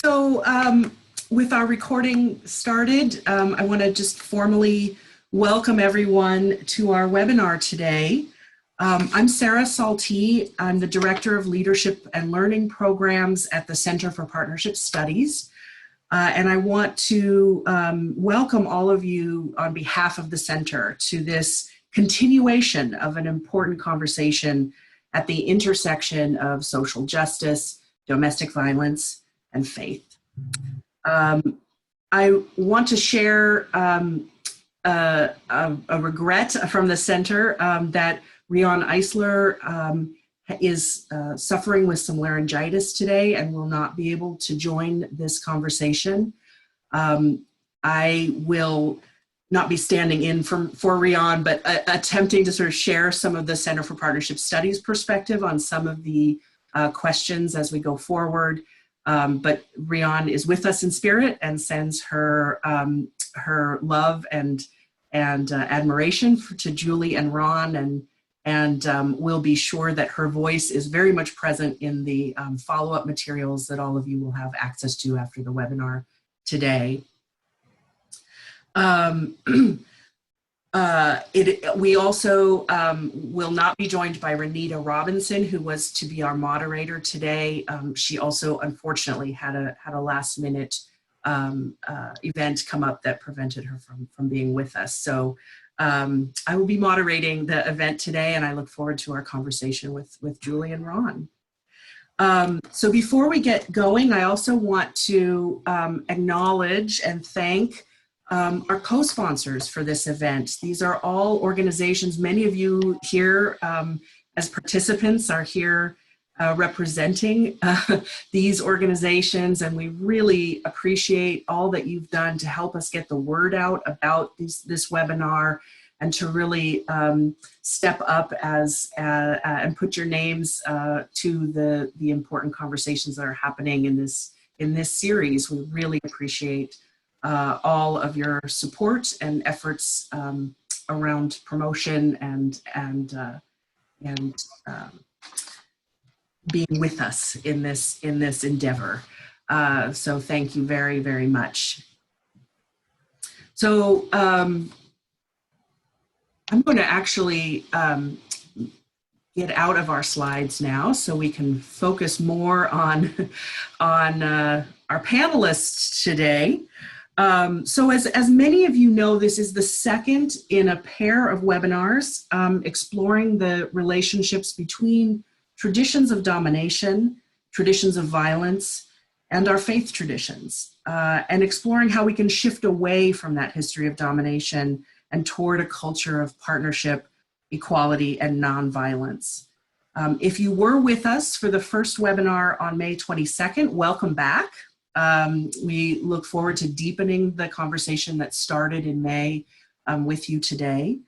With our recording started, I want to just formally welcome everyone to our webinar today. I'm Sara Saltee. I'm the Director of Leadership and Learning Programs at the Center for Partnership Studies. And I want to welcome all of you on behalf of the Center to this continuation of an important conversation at the intersection of social justice, domestic violence, and faith. I want to share a regret from the center that Riane Eisler is suffering with some laryngitis today and will not be able to join this conversation. I will not be standing in for Riane, but attempting to sort of share some of the Center for Partnership Studies perspective on some of the questions as we go forward. But Riane is with us in spirit and sends her her love and admiration to Julie and Ron, and we'll be sure that her voice is very much present in the follow-up materials that all of you will have access to after the webinar today. We also will not be joined by Renita Robinson, who was to be our moderator today. She also unfortunately had a last minute event come up that prevented her from being with us. So I will be moderating the event today, and I look forward to our conversation with Julie and Ron. So before we get going, I also want to acknowledge and thank our co-sponsors for this event. These are all organizations. Many of you here as participants are here representing these organizations, and we really appreciate all that you've done to help us get the word out about this webinar and to really step up and put your names to the important conversations that are happening in this series. We really appreciate all of your support and efforts around promotion and being with us in this endeavor. So thank you very, very much. So I'm going to actually get out of our slides now so we can focus more on our panelists today. So as many of you know, this is the second in a pair of webinars exploring the relationships between traditions of domination, traditions of violence, and our faith traditions, and exploring how we can shift away from that history of domination and toward a culture of partnership, equality, and nonviolence. If you were with us for the first webinar on May 22nd, welcome back. We look forward to deepening the conversation that started in May with you today.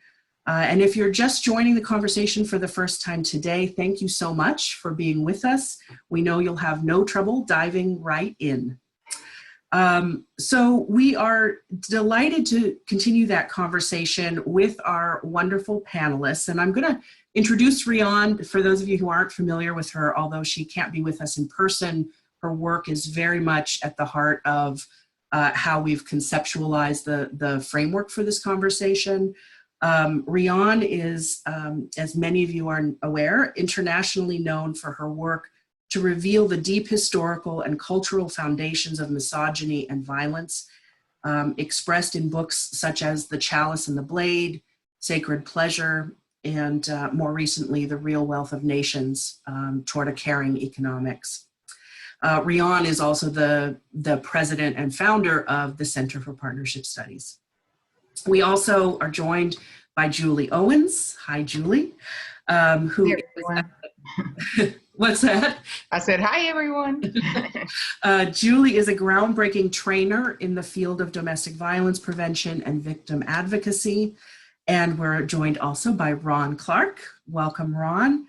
And if you're just joining the conversation for the first time today, thank you so much for being with us. We know you'll have no trouble diving right in. So we are delighted to continue that conversation with our wonderful panelists. And I'm going to introduce Riane for those of you who aren't familiar with her, although she can't be with us in person. Her work is very much at the heart of how we've conceptualized the framework for this conversation. Riane is, as many of you are aware, internationally known for her work to reveal the deep historical and cultural foundations of misogyny and violence, expressed in books such as The Chalice and the Blade, Sacred Pleasure, and more recently, The Real Wealth of Nations, Toward a Caring Economics. Riane is also the president and founder of the Center for Partnership Studies. We also are joined by Julie Owens. Hi, Julie. Who hey, everyone. What's that? I said, hi, everyone. Julie is a groundbreaking trainer in the field of domestic violence prevention and victim advocacy. And we're joined also by Ron Clark. Welcome, Ron,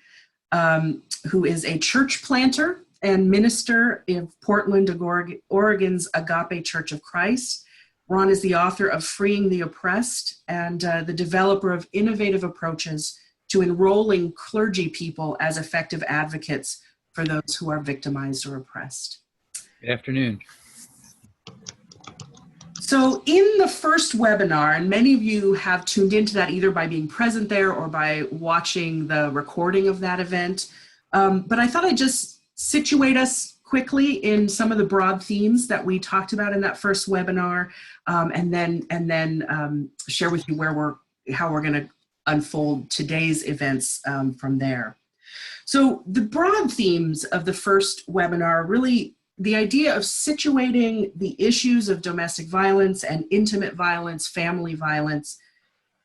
who is a church planter and minister in Portland, Oregon's Agape Church of Christ. Ron is the author of Freeing the Oppressed and the developer of innovative approaches to enrolling clergy people as effective advocates for those who are victimized or oppressed. Good afternoon. So in the first webinar, and many of you have tuned into that either by being present there or by watching the recording of that event, but I thought I'd just situate us quickly in some of the broad themes that we talked about in that first webinar, and then share with you how we're going to unfold today's events from there. So the broad themes of the first webinar really the idea of situating the issues of domestic violence and intimate violence, family violence,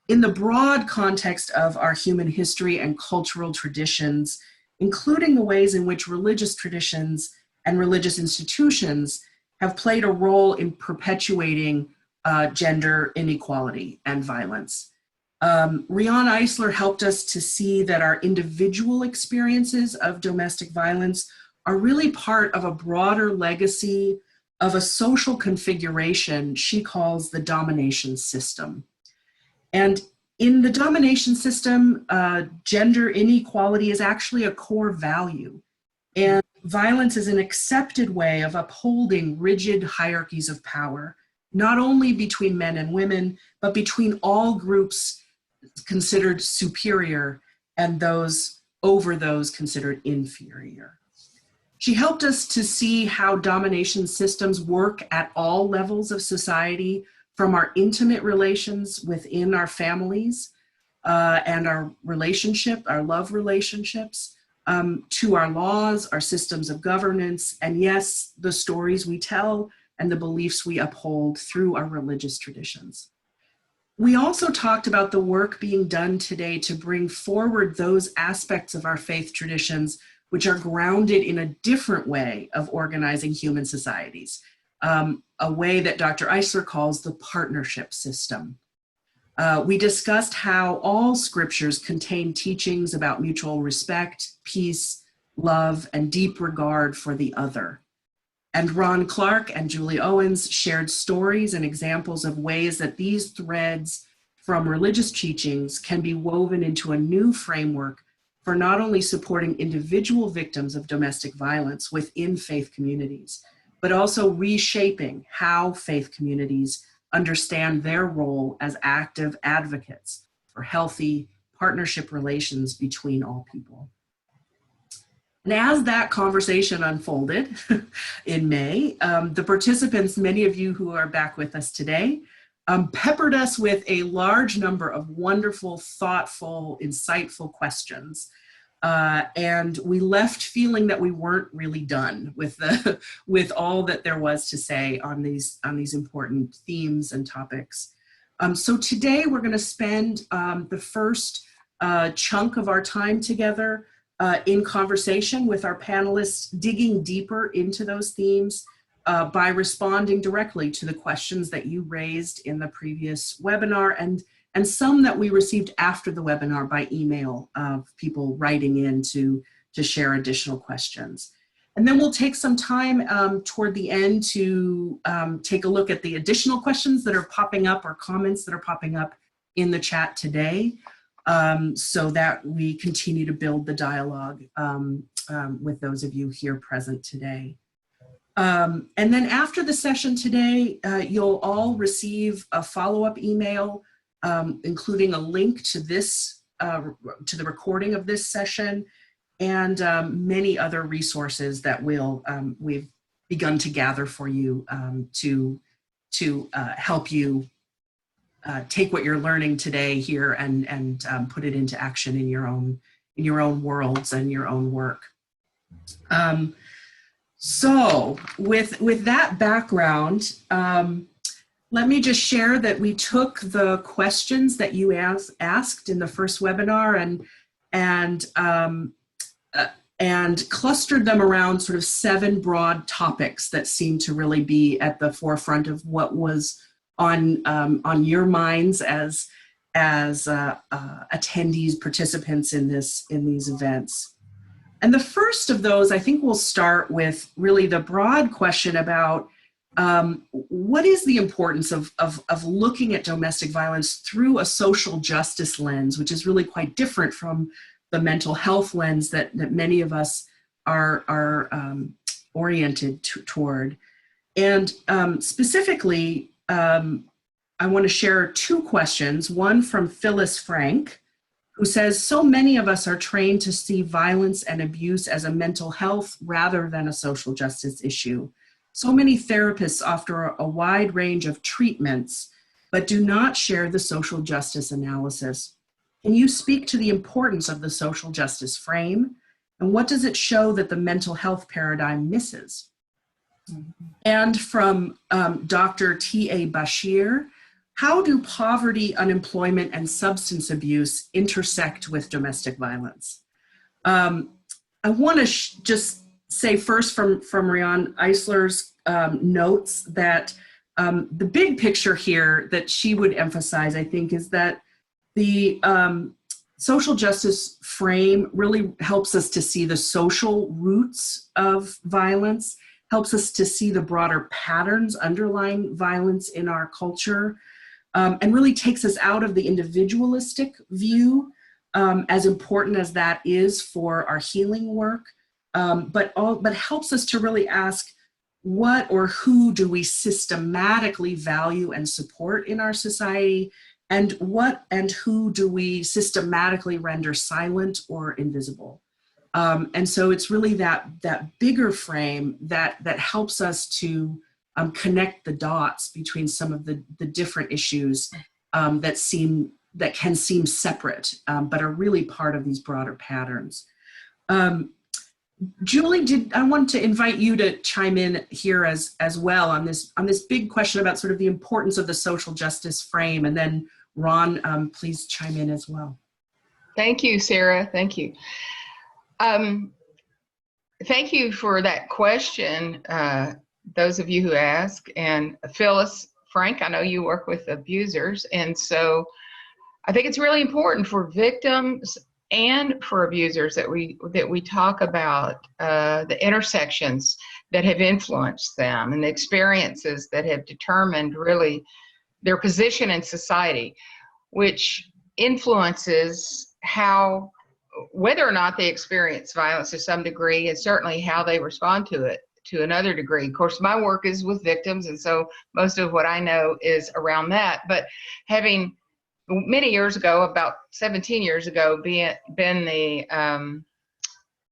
in the broad context of our human history and cultural traditions, including the ways in which religious traditions and religious institutions have played a role in perpetuating gender inequality and violence. Riane Eisler helped us to see that our individual experiences of domestic violence are really part of a broader legacy of a social configuration she calls the domination system. And in the domination system, gender inequality is actually a core value. And violence is an accepted way of upholding rigid hierarchies of power, not only between men and women, but between all groups considered superior and those considered inferior. She helped us to see how domination systems work at all levels of society, from our intimate relations within our families and our love relationships, to our laws, our systems of governance, and yes, the stories we tell and the beliefs we uphold through our religious traditions. We also talked about the work being done today to bring forward those aspects of our faith traditions which are grounded in a different way of organizing human societies, a way that Dr. Eisler calls the partnership system. We discussed how all scriptures contain teachings about mutual respect, peace, love, and deep regard for the other. And Ron Clark and Julie Owens shared stories and examples of ways that these threads from religious teachings can be woven into a new framework for not only supporting individual victims of domestic violence within faith communities, but also reshaping how faith communities understand their role as active advocates for healthy partnership relations between all people. And as that conversation unfolded in May, the participants, many of you who are back with us today, peppered us with a large number of wonderful, thoughtful, insightful questions. And we left feeling that we weren't really done with all that there was to say on these important themes and topics. So today we're going to spend the first chunk of our time together in conversation with our panelists, digging deeper into those themes by responding directly to the questions that you raised in the previous webinar and some that we received after the webinar by email of people writing in to share additional questions. And then we'll take some time toward the end to take a look at the additional questions that are popping up or comments that are popping up in the chat today, so that we continue to build the dialogue with those of you here present today. And then after the session today, you'll all receive a follow-up email, including a link to this, to the recording of this session, and many other resources that we've begun to gather for you to help you take what you're learning today here and put it into action in your own worlds and your own work. So with that background, let me just share that we took the questions that you asked in the first webinar and clustered them around sort of 7 broad topics that seem to really be at the forefront of what was on your minds as attendees, participants in these events. And the first of those, I think we'll start with really the broad question about what is the importance of looking at domestic violence through a social justice lens, which is really quite different from the mental health lens that many of us are oriented toward. And specifically, I want to share two questions, one from Phyllis Frank, who says, so many of us are trained to see violence and abuse as a mental health rather than a social justice issue. So many therapists offer a wide range of treatments, but do not share the social justice analysis. Can you speak to the importance of the social justice frame? And what does it show that the mental health paradigm misses? And from Dr. T.A. Bashir, how do poverty, unemployment, and substance abuse intersect with domestic violence? I want to just say first from Riane Eisler's notes that the big picture here that she would emphasize, I think, is that the social justice frame really helps us to see the social roots of violence, helps us to see the broader patterns underlying violence in our culture, and really takes us out of the individualistic view, as important as that is for our healing work, but helps us to really ask what or who do we systematically value and support in our society, and what and who do we systematically render silent or invisible. And so it's really that bigger frame that helps us to connect the dots between some of the different issues that can seem separate, but are really part of these broader patterns. Julie, I want to invite you to chime in here as well on this big question about sort of the importance of the social justice frame, and then Ron, please chime in as well. Thank you, Sara. Thank you. Thank you for that question, those of you who ask. And Phyllis Frank, I know you work with abusers, and so I think it's really important for victims and for abusers that we talk about the intersections that have influenced them and the experiences that have determined really their position in society, which influences whether or not they experience violence to some degree, and certainly how they respond to it to another degree. Of course, my work is with victims, and so most of what I know is around that. But having many years ago, about 17 years ago, been the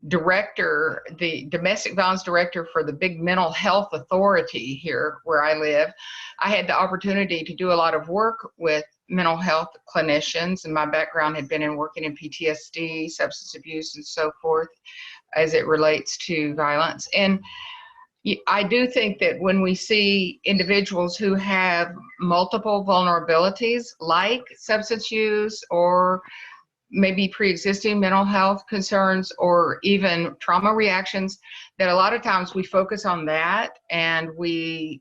director, the domestic violence director for the big mental health authority here where I live, I had the opportunity to do a lot of work with mental health clinicians, and my background had been in working in PTSD, substance abuse, and so forth as it relates to violence. And I do think that when we see individuals who have multiple vulnerabilities like substance use or maybe pre-existing mental health concerns or even trauma reactions, that a lot of times we focus on that and we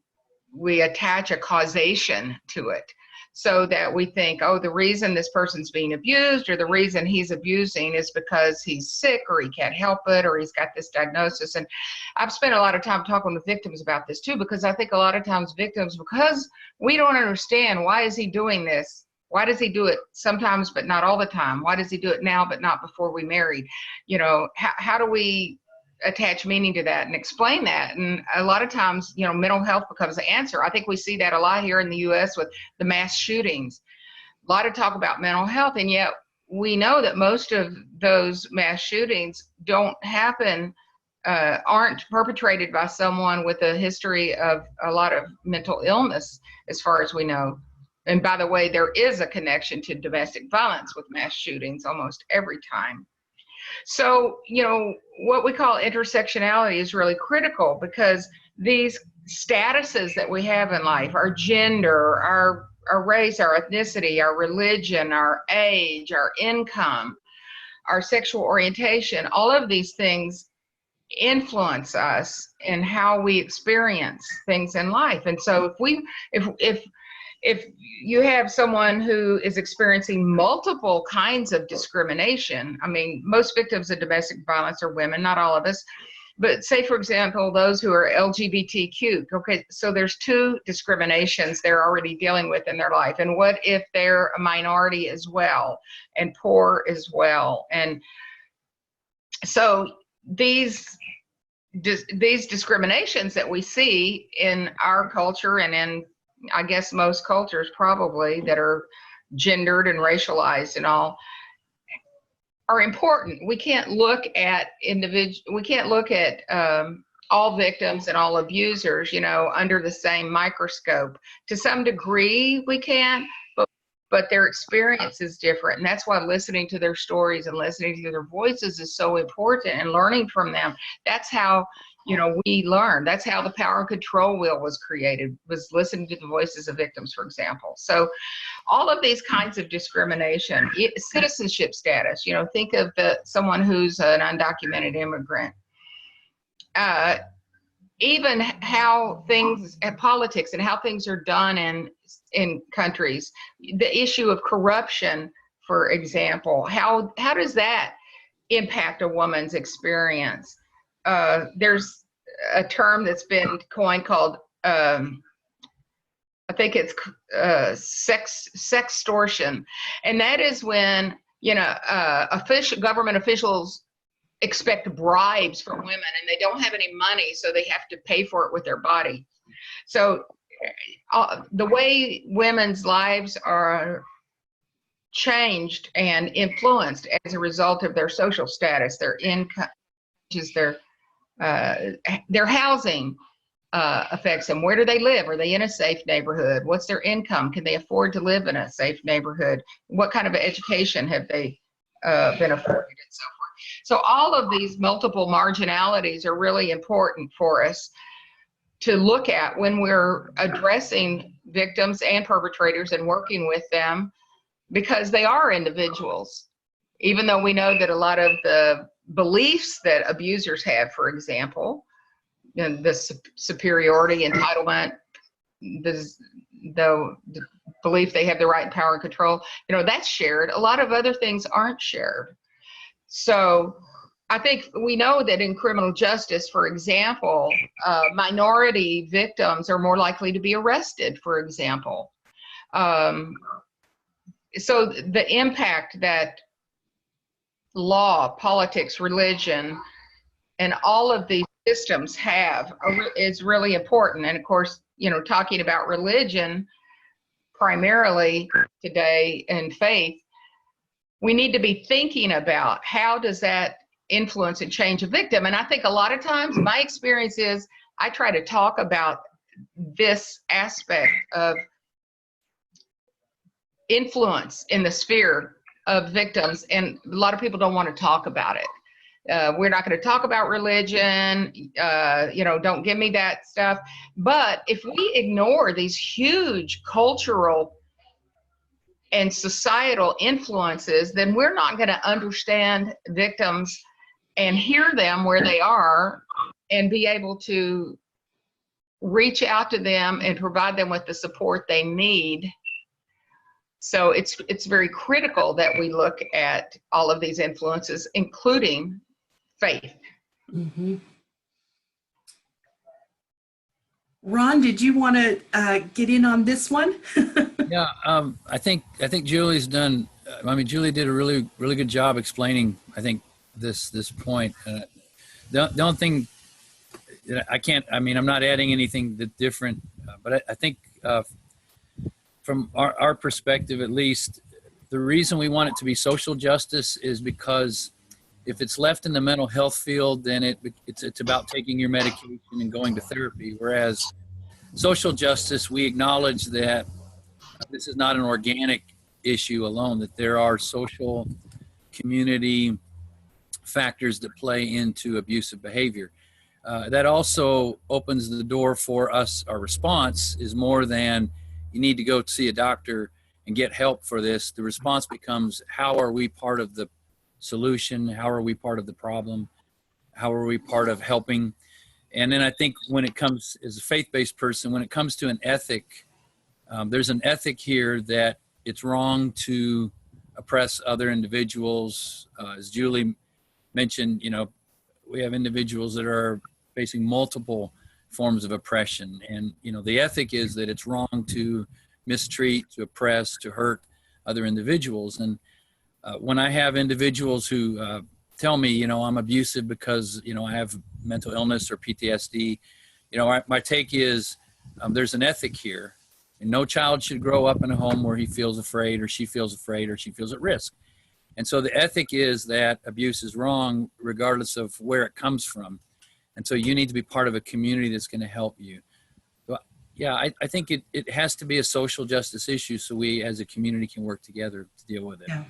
attach a causation to it, so that we think, oh, the reason this person's being abused or the reason he's abusing is because he's sick or he can't help it or he's got this diagnosis. And I've spent a lot of time talking with victims about this too, because I think a lot of times victims, because we don't understand, why is he doing this? Why does he do it sometimes but not all the time? Why does he do it now but not before we married? You know, how do we attach meaning to that and explain that? And a lot of times, you know, mental health becomes the answer. I think we see that a lot here in the US with the mass shootings. A lot of talk about mental health, and yet we know that most of those mass shootings don't happen, aren't perpetrated by someone with a history of a lot of mental illness, as far as we know. And by the way, there is a connection to domestic violence with mass shootings almost every time. So, you know, what we call intersectionality is really critical, because these statuses that we have in life, our gender, our race, our ethnicity, our religion, our age, our income, our sexual orientation, all of these things influence us in how we experience things in life. And so if you have someone who is experiencing multiple kinds of discrimination, I mean, most victims of domestic violence are women, not all of us, but say, for example, those who are LGBTQ, okay, so there's two discriminations they're already dealing with in their life. And what if they're a minority as well, and poor as well? And so these these discriminations that we see in our culture and in, I guess, most cultures probably that are gendered and racialized and all, are important. We can't look at all victims and all abusers, under the same microscope. To some degree we can, but their experience is different. And that's why listening to their stories and listening to their voices is so important, and learning from them. That's how, we learn. That's how the power and control wheel was created, was listening to the voices of victims, for example. So all of these kinds of discrimination, citizenship status, think of someone who's an undocumented immigrant. Even how things and politics and how things are done in countries, the issue of corruption, for example, how does that impact a woman's experience? There's a term that's been coined called, I think it's sextortion, and that is when government officials expect bribes from women, and they don't have any money, so they have to pay for it with their body. So the way women's lives are changed and influenced as a result of their social status, their income, their housing affects them. Where do they live? Are they in a safe neighborhood? What's their income? Can they afford to live in a safe neighborhood? What kind of education have they been afforded, and so forth? So all of these multiple marginalities are really important for us to look at when we're addressing victims and perpetrators and working with them, because they are individuals. Even though we know that a lot of the beliefs that abusers have, for example, the superiority, entitlement, the belief they have the right, power, and control, that's shared. A lot of other things aren't shared. So I think we know that in criminal justice, for example, minority victims are more likely to be arrested, for example. So the impact that law, politics, religion, and all of these systems have is really important. And of course, talking about religion primarily today and faith, we need to be thinking about how does that influence and change a victim. And I think a lot of times my experience is I try to talk about this aspect of influence in the sphere of victims, and a lot of people don't want to talk about it. We're not going to talk about religion, don't give me that stuff. But if we ignore these huge cultural and societal influences, then we're not going to understand victims and hear them where they are and be able to reach out to them and provide them with the support they need. So it's very critical that we look at all of these influences, including faith. Mm-hmm. Ron, did you want to get in on this one? Yeah, I think Julie's done. Julie did a really good job explaining, I think, this point. The only thing that I'm not adding anything that different, but I think from our perspective, at least, the reason we want it to be social justice is because if it's left in the mental health field, then it's about taking your medication and going to therapy. Whereas social justice, we acknowledge that this is not an organic issue alone, that there are social community factors that play into abusive behavior. That also opens the door for us. Our response is more than you need to go see a doctor and get help for this. The response becomes, how are we part of the solution? How are we part of the problem? How are we part of helping? And then I think when it comes, as a faith-based person, when it comes to an ethic, there's an ethic here that it's wrong to oppress other individuals. As Julie mentioned, we have individuals that are facing multiple forms of oppression. And, the ethic is that it's wrong to mistreat, to oppress, to hurt other individuals. And when I have individuals who tell me, I'm abusive because, I have mental illness or PTSD. You know, my take is there's an ethic here, and no child should grow up in a home where he feels afraid or she feels afraid or she feels at risk. And so the ethic is that abuse is wrong regardless of where it comes from. And so you need to be part of a community that's going to help you. So, yeah, I think it has to be a social justice issue so we as a community can work together to deal with it. Yeah.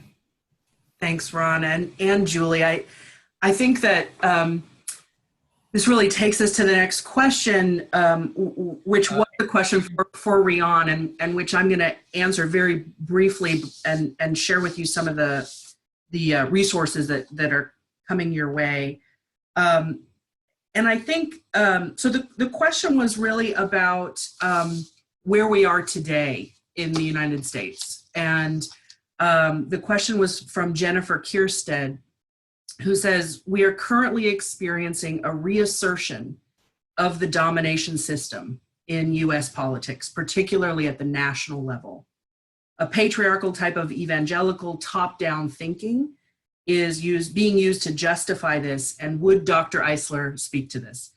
Thanks, Ron and Julie. I think that this really takes us to the next question, which was the question for Riane, and which I'm going to answer very briefly and share with you some of the resources that are coming your way. And I think, so the question was really about where we are today in the United States. And the question was from Jennifer Kierstead, who says, we are currently experiencing a reassertion of the domination system in US politics, particularly at the national level. A patriarchal type of evangelical top-down thinking is being used to justify this, and would Dr. Eisler speak to this?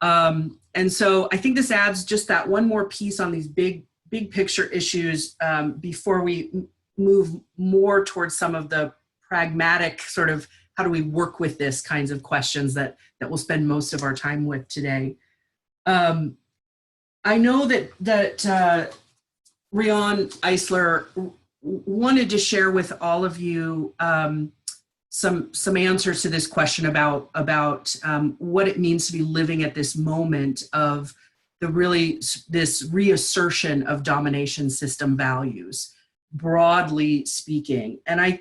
And so I think this adds just that one more piece on these big picture issues before we move more towards some of the pragmatic sort of how do we work with this kinds of questions that we'll spend most of our time with today. I know that Riane Eisler wanted to share with all of you some answers to this question about what it means to be living at this moment of this reassertion of domination system values, broadly speaking. And I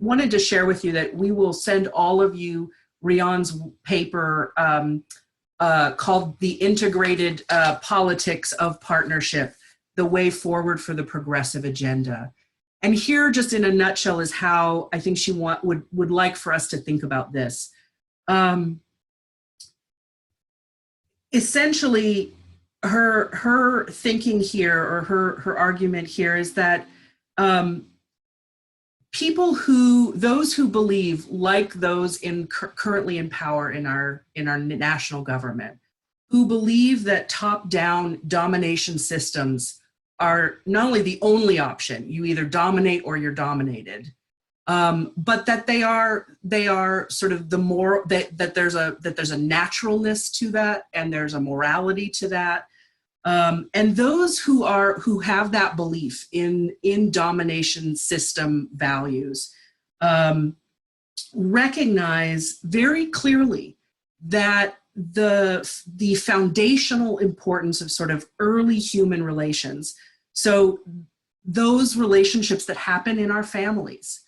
wanted to share with you that we will send all of you Riane's paper called The Integrated Politics of Partnership, The Way Forward for the Progressive Agenda. And here, just in a nutshell, is how I think she would like for us to think about this. Essentially, her thinking here, or her argument here, is that those who believe, like those currently in power in our national government, who believe that top-down domination systems are not only the only option, you either dominate or you're dominated, but that they are sort of the moral, that there's a naturalness to that, and there's a morality to that. And those who have that belief in domination system values recognize very clearly that the foundational importance of sort of early human relations. So those relationships that happen in our families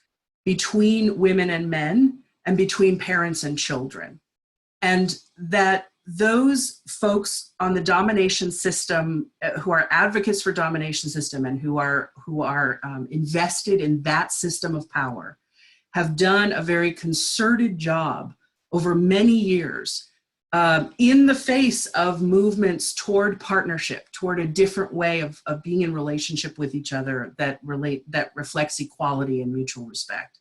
between women and men, and between parents and children, and that those folks on the domination system who are advocates for domination system and who are invested in that system of power have done a very concerted job over many years in the face of movements toward partnership, toward a different way of being in relationship with each other that reflects equality and mutual respect.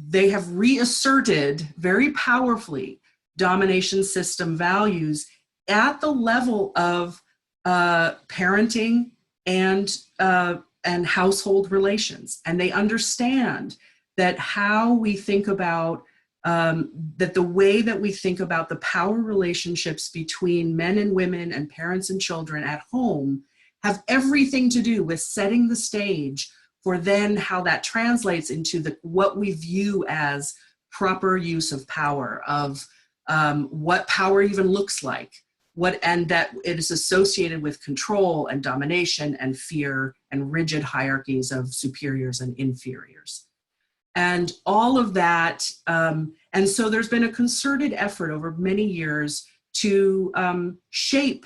They have reasserted very powerfully domination system values at the level of parenting and household relations. And they understand that how we think about, that the way that we think about the power relationships between men and women and parents and children at home have everything to do with setting the stage for then how that translates into what we view as proper use of power, of what power even looks like, and that it is associated with control and domination and fear and rigid hierarchies of superiors and inferiors. And all of that, and so there's been a concerted effort over many years to shape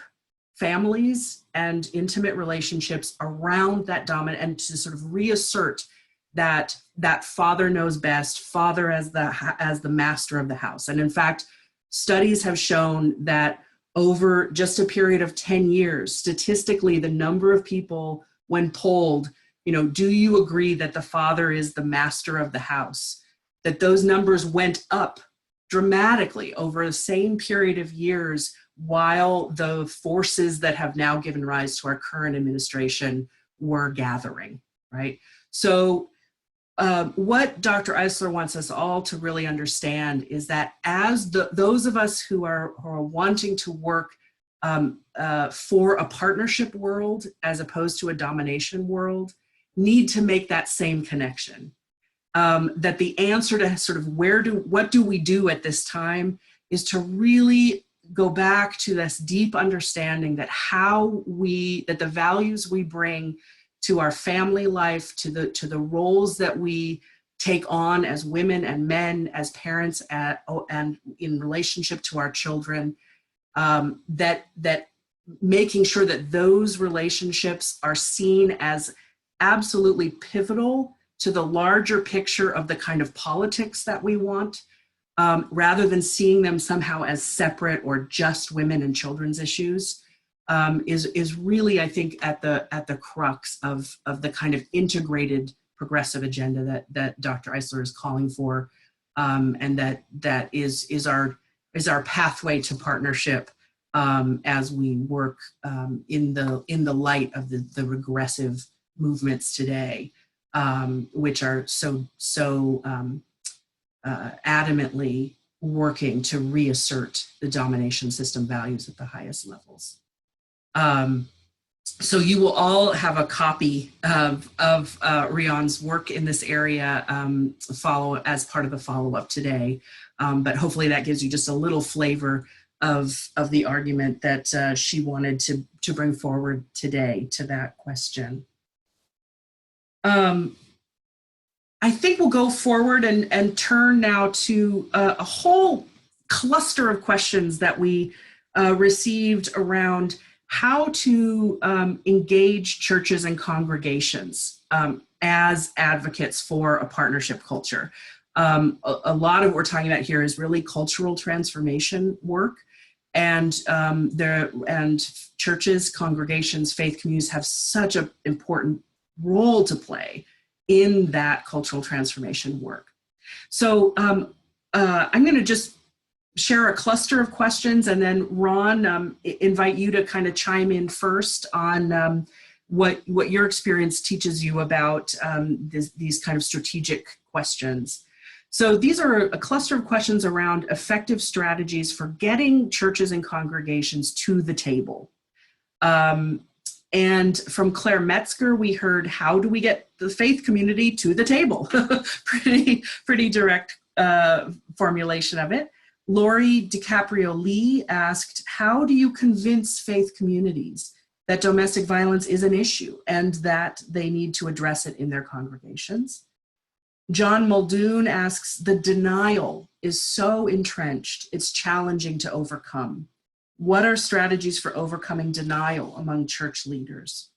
families and intimate relationships around that dominant, and to sort of reassert that father knows best, father as the master of the house. And in fact, studies have shown that over just a period of 10 years, statistically, the number of people when polled, do you agree that the father is the master of the house, that those numbers went up dramatically over the same period of years, while the forces that have now given rise to our current administration were gathering, right? So what Dr. Eisler wants us all to really understand is that as those of us who are wanting to work for a partnership world as opposed to a domination world, need to make that same connection. That the answer to sort of what do we do at this time is to really go back to this deep understanding that that the values we bring to our family life, to the roles that we take on as women and men, as parents, and in relationship to our children, that making sure that those relationships are seen as absolutely pivotal to the larger picture of the kind of politics that we want, rather than seeing them somehow as separate or just women and children's issues, is really, I think, at the crux of the kind of integrated progressive agenda that Dr. Eisler is calling for, and that is our pathway to partnership as we work in the light of the regressive movements today, which are so adamantly working to reassert the domination system values at the highest levels. So you will all have a copy of Riane's work in this area as part of the follow-up today, but hopefully that gives you just a little flavor of the argument that she wanted to bring forward today to that question. I think we'll go forward and turn now to a whole cluster of questions that we received around how to engage churches and congregations as advocates for a partnership culture. A lot of what we're talking about here is really cultural transformation work, and churches, congregations, faith communities have such an important role to play in that cultural transformation work. So I'm going to just share a cluster of questions, and then Ron, invite you to kind of chime in first on what your experience teaches you about these kind of strategic questions. So these are a cluster of questions around effective strategies for getting churches and congregations to the table. And from Claire Metzger, we heard, how do we get the faith community to the table? pretty direct formulation of it. Lori DiCaprio-Lee asked, how do you convince faith communities that domestic violence is an issue and that they need to address it in their congregations? John Muldoon asks, the denial is so entrenched, it's challenging to overcome. What are strategies for overcoming denial among church leaders?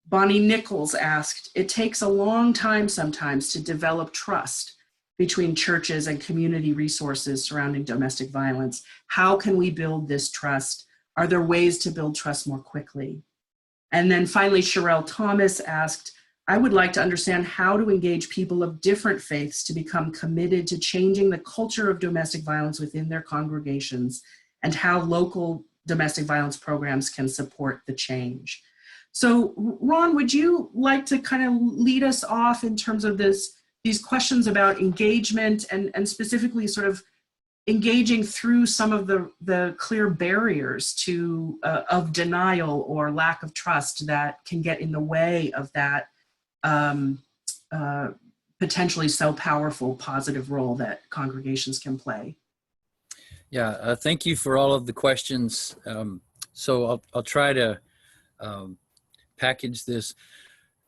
Bonnie Nichols asked, it takes a long time sometimes to develop trust between churches and community resources surrounding domestic violence. How can we build this trust? Are there ways to build trust more quickly? And then finally, Sherelle Thomas asked, I would like to understand how to engage people of different faiths to become committed to changing the culture of domestic violence within their congregations, and how local domestic violence programs can support the change. So Ron, would you like to kind of lead us off in terms of these questions about engagement and specifically sort of engaging through some of the clear barriers of denial or lack of trust that can get in the way of that potentially so powerful positive role that congregations can play? Yeah, thank you for all of the questions. So I'll try to package this.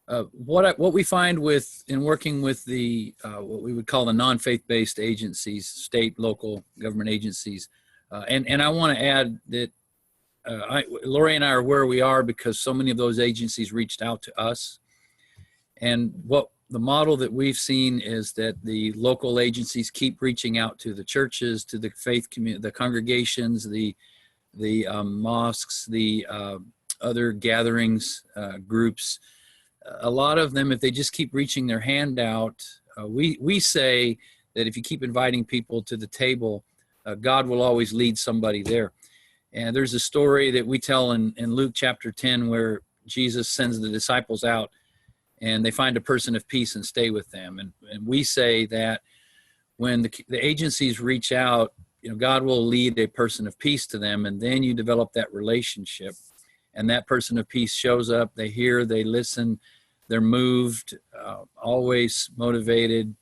What we find in working with the what we would call the non-faith-based agencies, state, local government agencies, and I want to add that Lori and I are where we are because so many of those agencies reached out to us, and what the model that we've seen is that the local agencies keep reaching out to the churches, to the faith community, the congregations, the mosques, the other gatherings, groups. A lot of them, if they just keep reaching their hand out, we say that if you keep inviting people to the table, God will always lead somebody there. And there's a story that we tell in Luke chapter 10 where Jesus sends the disciples out and they find a person of peace and stay with them. And we say that when the agencies reach out, God will lead a person of peace to them, and then you develop that relationship. And that person of peace shows up, they hear, they listen, they're moved, always motivated,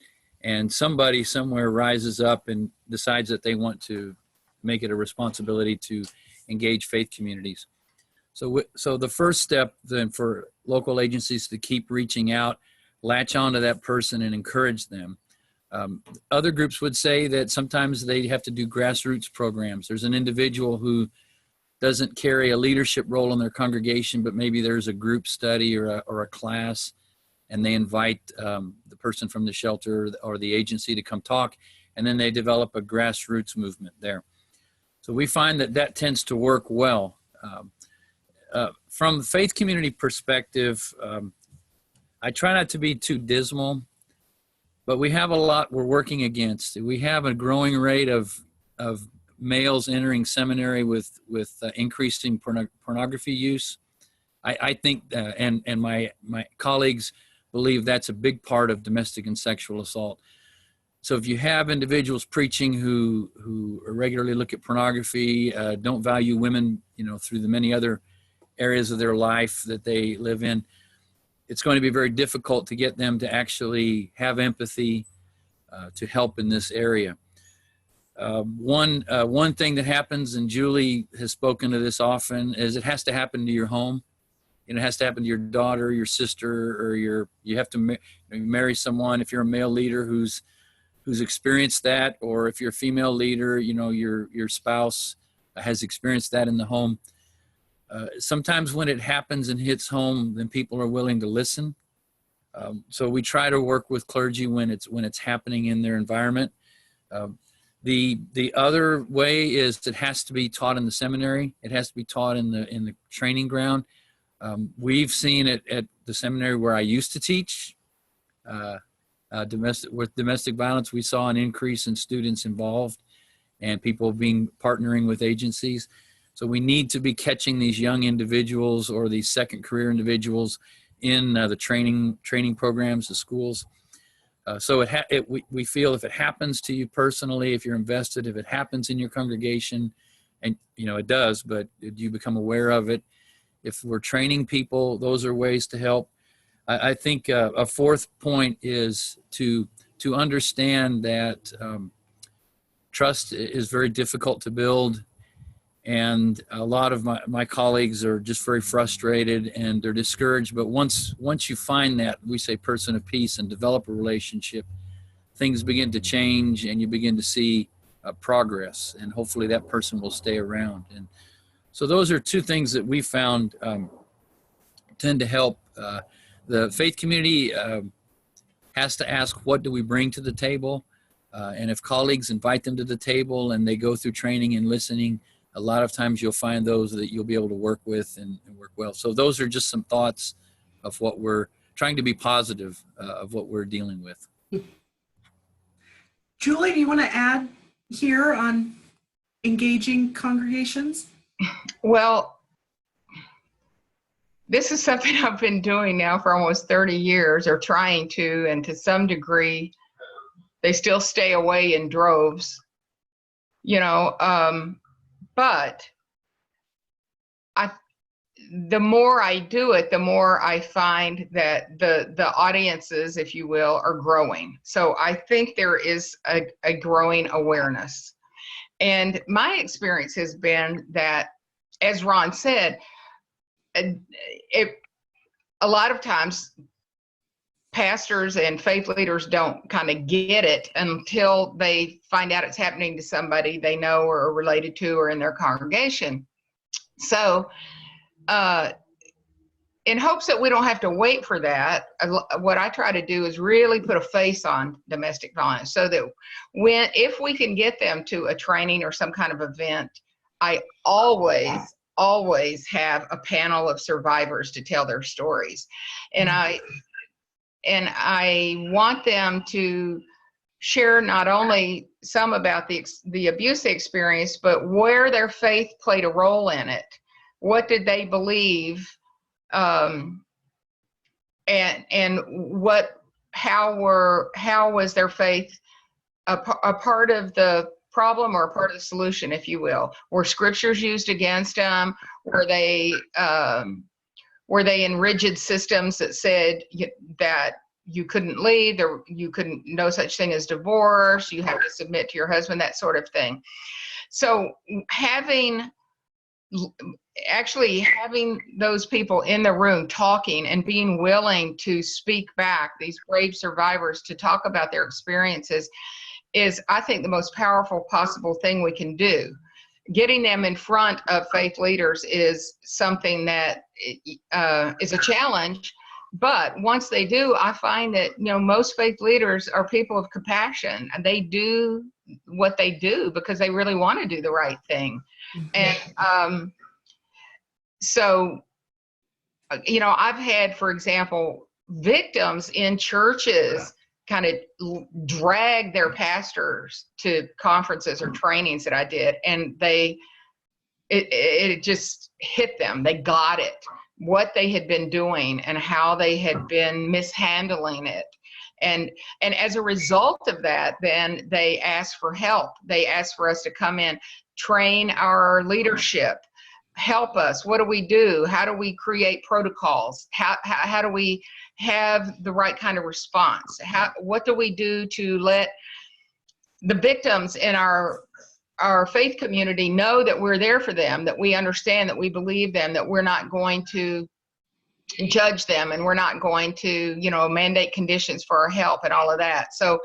and somebody somewhere rises up and decides that they want to make it a responsibility to engage faith communities. So the first step then for local agencies to keep reaching out, latch onto that person and encourage them. Other groups would say that sometimes they have to do grassroots programs. There's an individual who doesn't carry a leadership role in their congregation, but maybe there's a group study or a class, and they invite the person from the shelter or the agency to come talk, and then they develop a grassroots movement there. So we find that tends to work well. From the faith community perspective, I try not to be too dismal, but we have a lot we're working against. We have a growing rate of males entering seminary with increasing pornography use. I think, and my colleagues believe that's a big part of domestic and sexual assault. So if you have individuals preaching who regularly look at pornography, don't value women, through the many other areas of their life that they live in, it's going to be very difficult to get them to actually have empathy to help in this area. One thing that happens, and Julie has spoken to this often, is it has to happen to your home. It has to happen to your daughter, your sister, or you have to marry someone. If you're a male leader who's experienced that, or if you're a female leader, your spouse has experienced that in the home. Sometimes when it happens and hits home, then people are willing to listen. So we try to work with clergy when it's happening in their environment. The other way is it has to be taught in the seminary. It has to be taught in the training ground. We've seen it at the seminary where I used to teach. With domestic violence, we saw an increase in students involved and people partnering with agencies. So we need to be catching these young individuals or these second career individuals in the training programs, the schools. So we feel if it happens to you personally, if you're invested, if it happens in your congregation, and it does, but you become aware of it. If we're training people, those are ways to help. I think a fourth point is to understand that trust is very difficult to build. And a lot of my colleagues are just very frustrated and they're discouraged. But once you find that, we say person of peace, and develop a relationship, things begin to change and you begin to see progress. And hopefully that person will stay around. And so those are two things that we found tend to help. The faith community has to ask, what do we bring to the table? And if colleagues invite them to the table and they go through training and listening, a lot of times you'll find those that you'll be able to work with and work well. So those are just some thoughts of what we're trying to be positive of what we're dealing with. Julie, do you want to add here on engaging congregations? Well, this is something I've been doing now for almost 30 years, or trying to, and to some degree, they still stay away in droves, but the more I do it, the more I find that the audiences, if you will, are growing. So I think there is a growing awareness. And my experience has been that, as Ron said, a lot of times pastors and faith leaders don't kind of get it until they find out it's happening to somebody they know or are related to or in their congregation. So in hopes that we don't have to wait for that, what I try to do is really put a face on domestic violence, so that if we can get them to a training or some kind of event, I always have a panel of survivors to tell their stories. And I want them to share not only some about the abuse they experienced, but where their faith played a role in it. What did they believe? And how was their faith a part of the problem or a part of the solution, if you will? Were scriptures used against them? Were they in rigid systems that said that you couldn't leave, you couldn't, no such thing as divorce, you have to submit to your husband, that sort of thing? So having those people in the room talking and being willing to speak back, these brave survivors, to talk about their experiences, is, I think, the most powerful possible thing we can do. Getting them in front of faith leaders is something that is a challenge, but once they do, I find that, most faith leaders are people of compassion, and they do what they do because they really want to do the right thing. And so, I've had, for example, victims in churches kind of drag their pastors to conferences or trainings that I did, and it just hit them. They got it, what they had been doing and how they had been mishandling it. And as a result of that, then they asked for help. They asked for us to come in, train our leadership, help us. What do we do? How do we create protocols? How do we have the right kind of response? What do we do to let the victims in our faith community know that we're there for them, that we understand, that we believe them, that we're not going to judge them, and we're not going to, mandate conditions for our help and all of that. So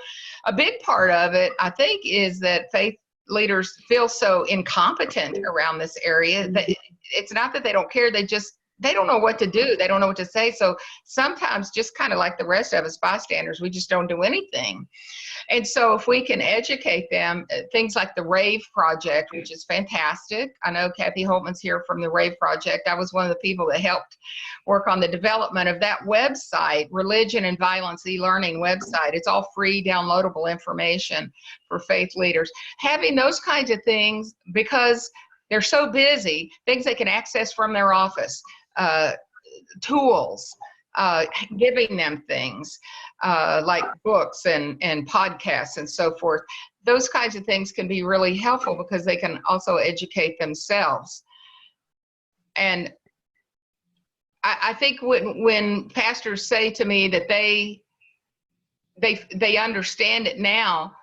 a big part of it, I think, is that faith leaders feel so incompetent around this area that it's not that they don't care, they don't know what to do, they don't know what to say. So sometimes, just kind of like the rest of us bystanders, we just don't do anything. And so if we can educate them, things like the RAVE Project, which is fantastic. I know Kathy Holtman's here from the RAVE Project. I was one of the people that helped work on the development of that website, Religion and Violence e-learning website. It's all free, downloadable information for faith leaders. Having those kinds of things, because they're so busy, things they can access from their office, tools, giving them things like books and podcasts and so forth. Those kinds of things can be really helpful because they can also educate themselves. And I think when pastors say to me that they understand it now,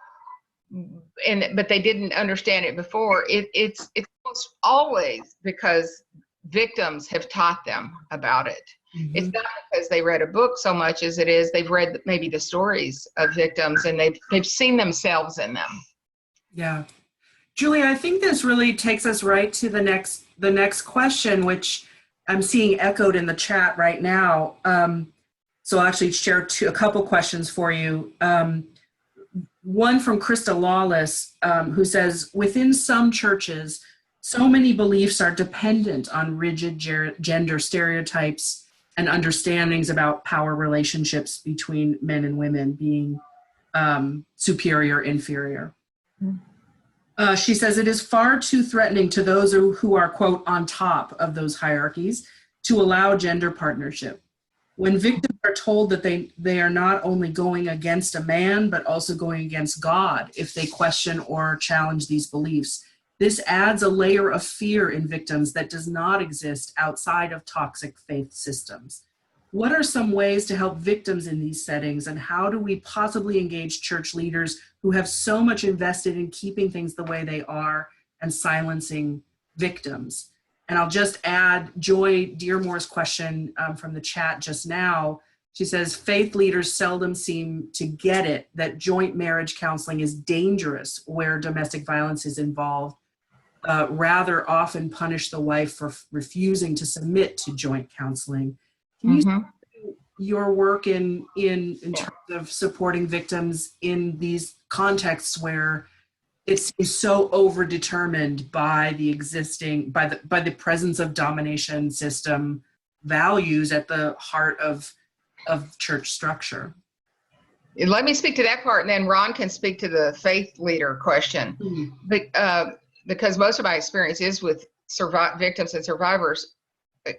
but they didn't understand it before, it's almost always because victims have taught them about it. Mm-hmm. It's not because they read a book so much as it is they've read maybe the stories of victims, and they've seen themselves in them. Yeah. Julie, I think this really takes us right to the next question, which I'm seeing echoed in the chat right now. So I'll actually share a couple questions for you. One from Krista Lawless, who says, within some churches, so many beliefs are dependent on rigid gender stereotypes and understandings about power relationships between men and women being superior, inferior. She says it is far too threatening to those who are, quote, on top of those hierarchies to allow gender partnership. When victims are told that they are not only going against a man, but also going against God if they question or challenge these beliefs, this adds a layer of fear in victims that does not exist outside of toxic faith systems. What are some ways to help victims in these settings, and how do we possibly engage church leaders who have so much invested in keeping things the way they are and silencing victims? And I'll just add Joy Dearmore's question from the chat just now. She says, faith leaders seldom seem to get it that joint marriage counseling is dangerous where domestic violence is involved, rather often punish the wife for refusing to submit to joint counseling. Can you speak to your work in terms of supporting victims in these contexts where it's so overdetermined by the existing, by the presence of domination system values at the heart of church structure? Let me speak to that part, and then Ron can speak to the faith leader question. Mm-hmm. Because most of my experience is with victims and survivors.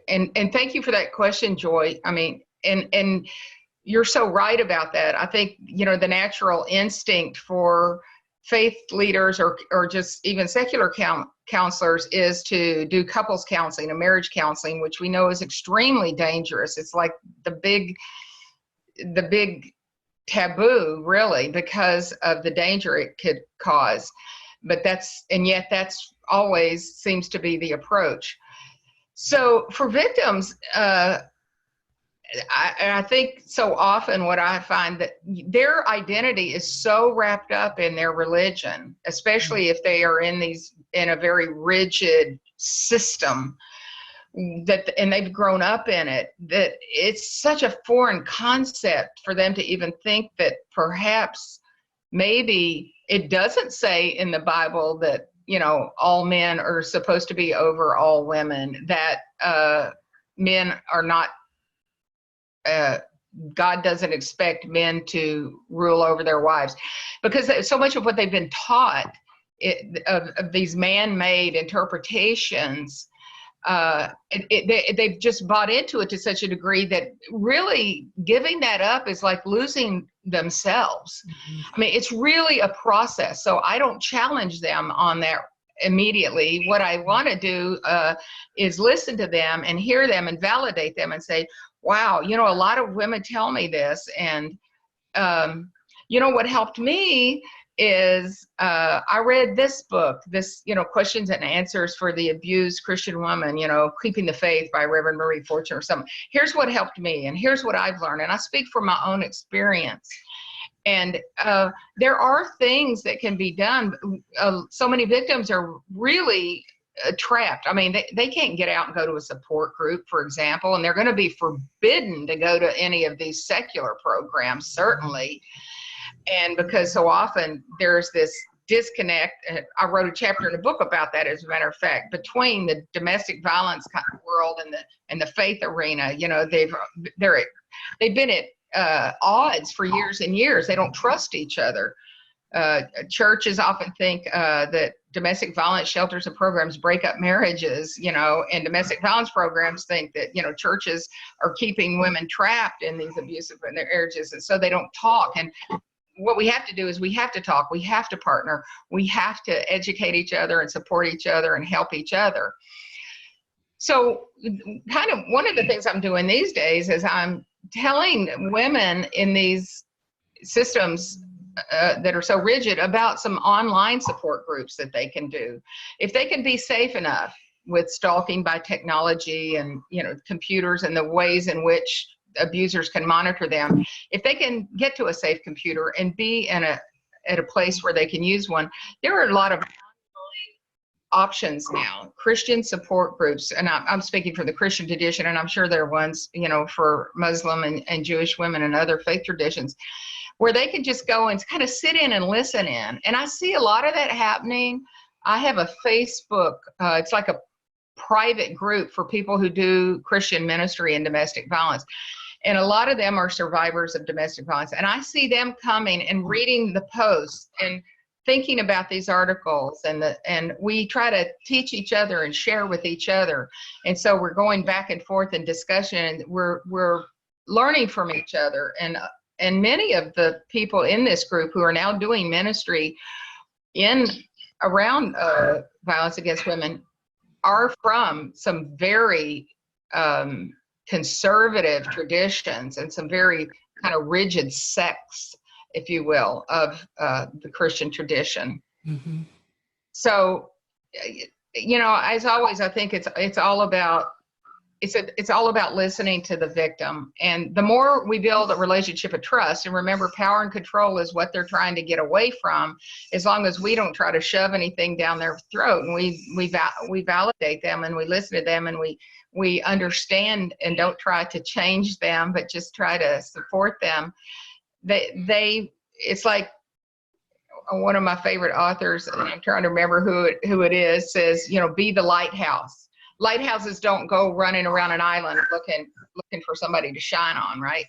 And thank you for that question, Joy. I mean, and you're so right about that. I think, you know, the natural instinct for faith leaders or just even secular counselors is to do couples counseling and marriage counseling, which we know is extremely dangerous. It's like the big taboo, really, because of the danger it could cause. But yet that's always seems to be the approach. So for victims, I think so often what I find that their identity is so wrapped up in their religion, especially if they are in a very rigid system and they've grown up in it, that it's such a foreign concept for them to even think that perhaps maybe it doesn't say in the Bible that, you know, all men are supposed to be over all women, that men are not, God doesn't expect men to rule over their wives, because so much of what they've been taught of these man-made interpretations, they've just bought into it to such a degree that really giving that up is like losing themselves. Mm-hmm. I mean, it's really a process. So I don't challenge them on that immediately. What I want to do is listen to them and hear them and validate them and say, wow, you know, a lot of women tell me this. And, you know, what helped me is I read this book, you know, Questions and Answers for the Abused Christian Woman, you know, Keeping the Faith by Reverend Marie Fortune or something. Here's what helped me, and here's what I've learned. And I speak from my own experience. And there are things that can be done. So many victims are really trapped. I mean, they can't get out and go to a support group, for example, and they're going to be forbidden to go to any of these secular programs, certainly. And because so often there's this disconnect, and I wrote a chapter in a book about that, as a matter of fact, between the domestic violence kind of world and the faith arena. You know, they've been at odds for years and years. They don't trust each other. Churches often think that domestic violence shelters and programs break up marriages, you know, and domestic violence programs think that, you know, churches are keeping women trapped in these abusive marriages, and so they don't talk. And what we have to do is we have to talk, we have to partner, we have to educate each other and support each other and help each other. So kind of one of the things I'm doing these days is I'm telling women in these systems that are so rigid about some online support groups that they can do. If they can be safe enough with stalking by technology and, you know, computers and the ways in which abusers can monitor them, if they can get to a safe computer and be at a place where they can use one, there are a lot of options now, Christian support groups, and I'm speaking for the Christian tradition, and I'm sure there are ones, you know, for Muslim and Jewish women and other faith traditions, where they can just go and kind of sit in and listen in. And I see a lot of that happening. I have a Facebook, it's like a private group for people who do Christian ministry and domestic violence. And a lot of them are survivors of domestic violence. And I see them coming and reading the posts and thinking about these articles, and we try to teach each other and share with each other. And so we're going back and forth in discussion, and we're learning from each other. And many of the people in this group who are now doing ministry around violence against women are from some very conservative traditions and some very kind of rigid sects, if you will, of the Christian tradition. Mm-hmm. So, you know, as always, I think it's all about listening to the victim. And the more we build a relationship of trust, and remember, power and control is what they're trying to get away from, as long as we don't try to shove anything down their throat, and we validate them and we listen to them and we understand and don't try to change them, but just try to support them. It's like one of my favorite authors, and I'm trying to remember who it is, says, you know, be the lighthouse. Lighthouses don't go running around an island looking for somebody to shine on, right?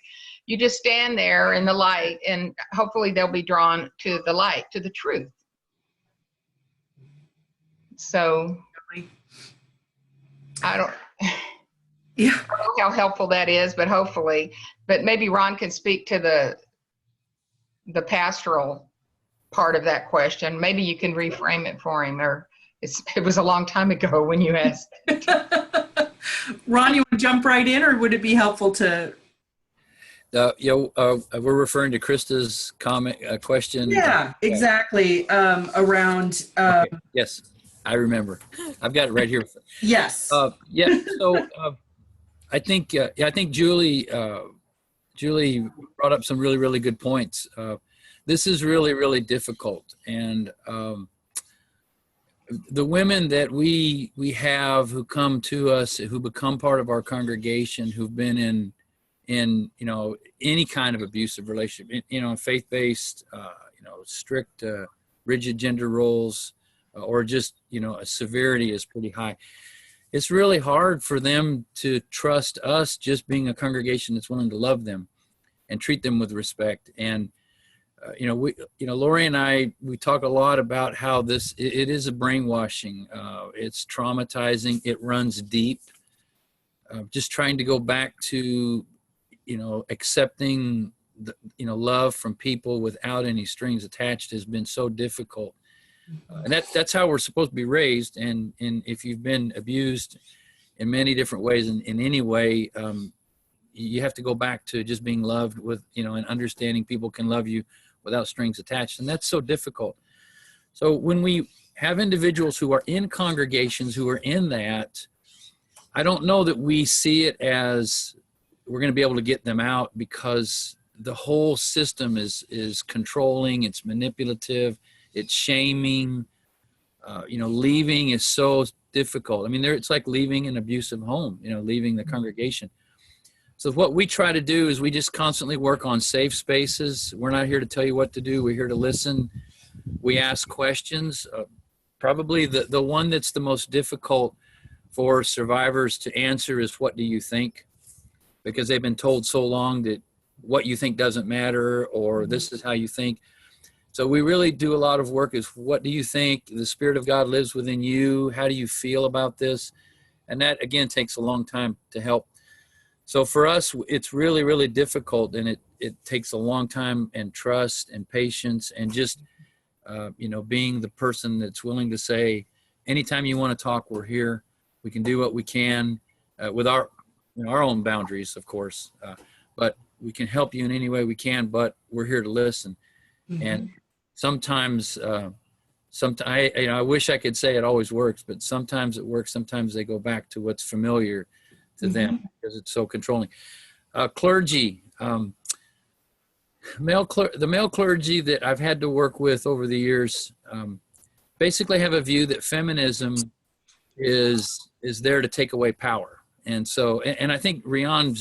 You just stand there in the light, and hopefully they'll be drawn to the light, to the truth. So I don't know how helpful that is, but hopefully. But maybe Ron can speak to the pastoral part of that question. Maybe you can reframe it for him, or it was a long time ago when you asked. Ron, you want to jump right in, or would it be helpful to? We're referring to Krista's comment, question. Yeah, exactly. Around. Okay. Yes, I remember. I've got it right here. Yes. So I think Julie brought up some really, really good points. This is really, really difficult, and the women that we have who come to us, who become part of our congregation, who've been in any kind of abusive relationship, faith-based, strict, rigid gender roles, or just a severity is pretty high. It's really hard for them to trust us, just being a congregation that's willing to love them and treat them with respect. And Lori and I, we talk a lot about how it is a brainwashing. It's traumatizing. It runs deep. Just trying to go back to, accepting love from people without any strings attached has been so difficult. And that's how we're supposed to be raised. And if you've been abused in many different ways, in any way, you have to go back to just being loved with, and understanding people can love you without strings attached. And that's so difficult. So when we have individuals who are in congregations who are in that, I don't know that we see it as we're going to be able to get them out, because the whole system is controlling, it's manipulative, it's shaming. Leaving is so difficult. I mean, it's like leaving an abusive home, leaving the congregation. So what we try to do is we just constantly work on safe spaces. We're not here to tell you what to do. We're here to listen. We ask questions. Probably the one that's the most difficult for survivors to answer is, what do you think? Because they've been told so long that what you think doesn't matter, or this is how you think. So we really do a lot of work is, what do you think? The Spirit of God lives within you. How do you feel about this? And that, again, takes a long time to help. So for us, it's really, really difficult, and it takes a long time, and trust and patience, and just, being the person that's willing to say, anytime you want to talk, we're here. We can do what we can with our own boundaries, of course, but we can help you in any way we can, but we're here to listen. Mm-hmm. And sometimes, I wish I could say it always works, but sometimes it works. Sometimes they go back to what's familiar to them, because it's so controlling. Clergy, the male clergy that I've had to work with over the years, basically have a view that feminism is there to take away power. And so, and I think Riane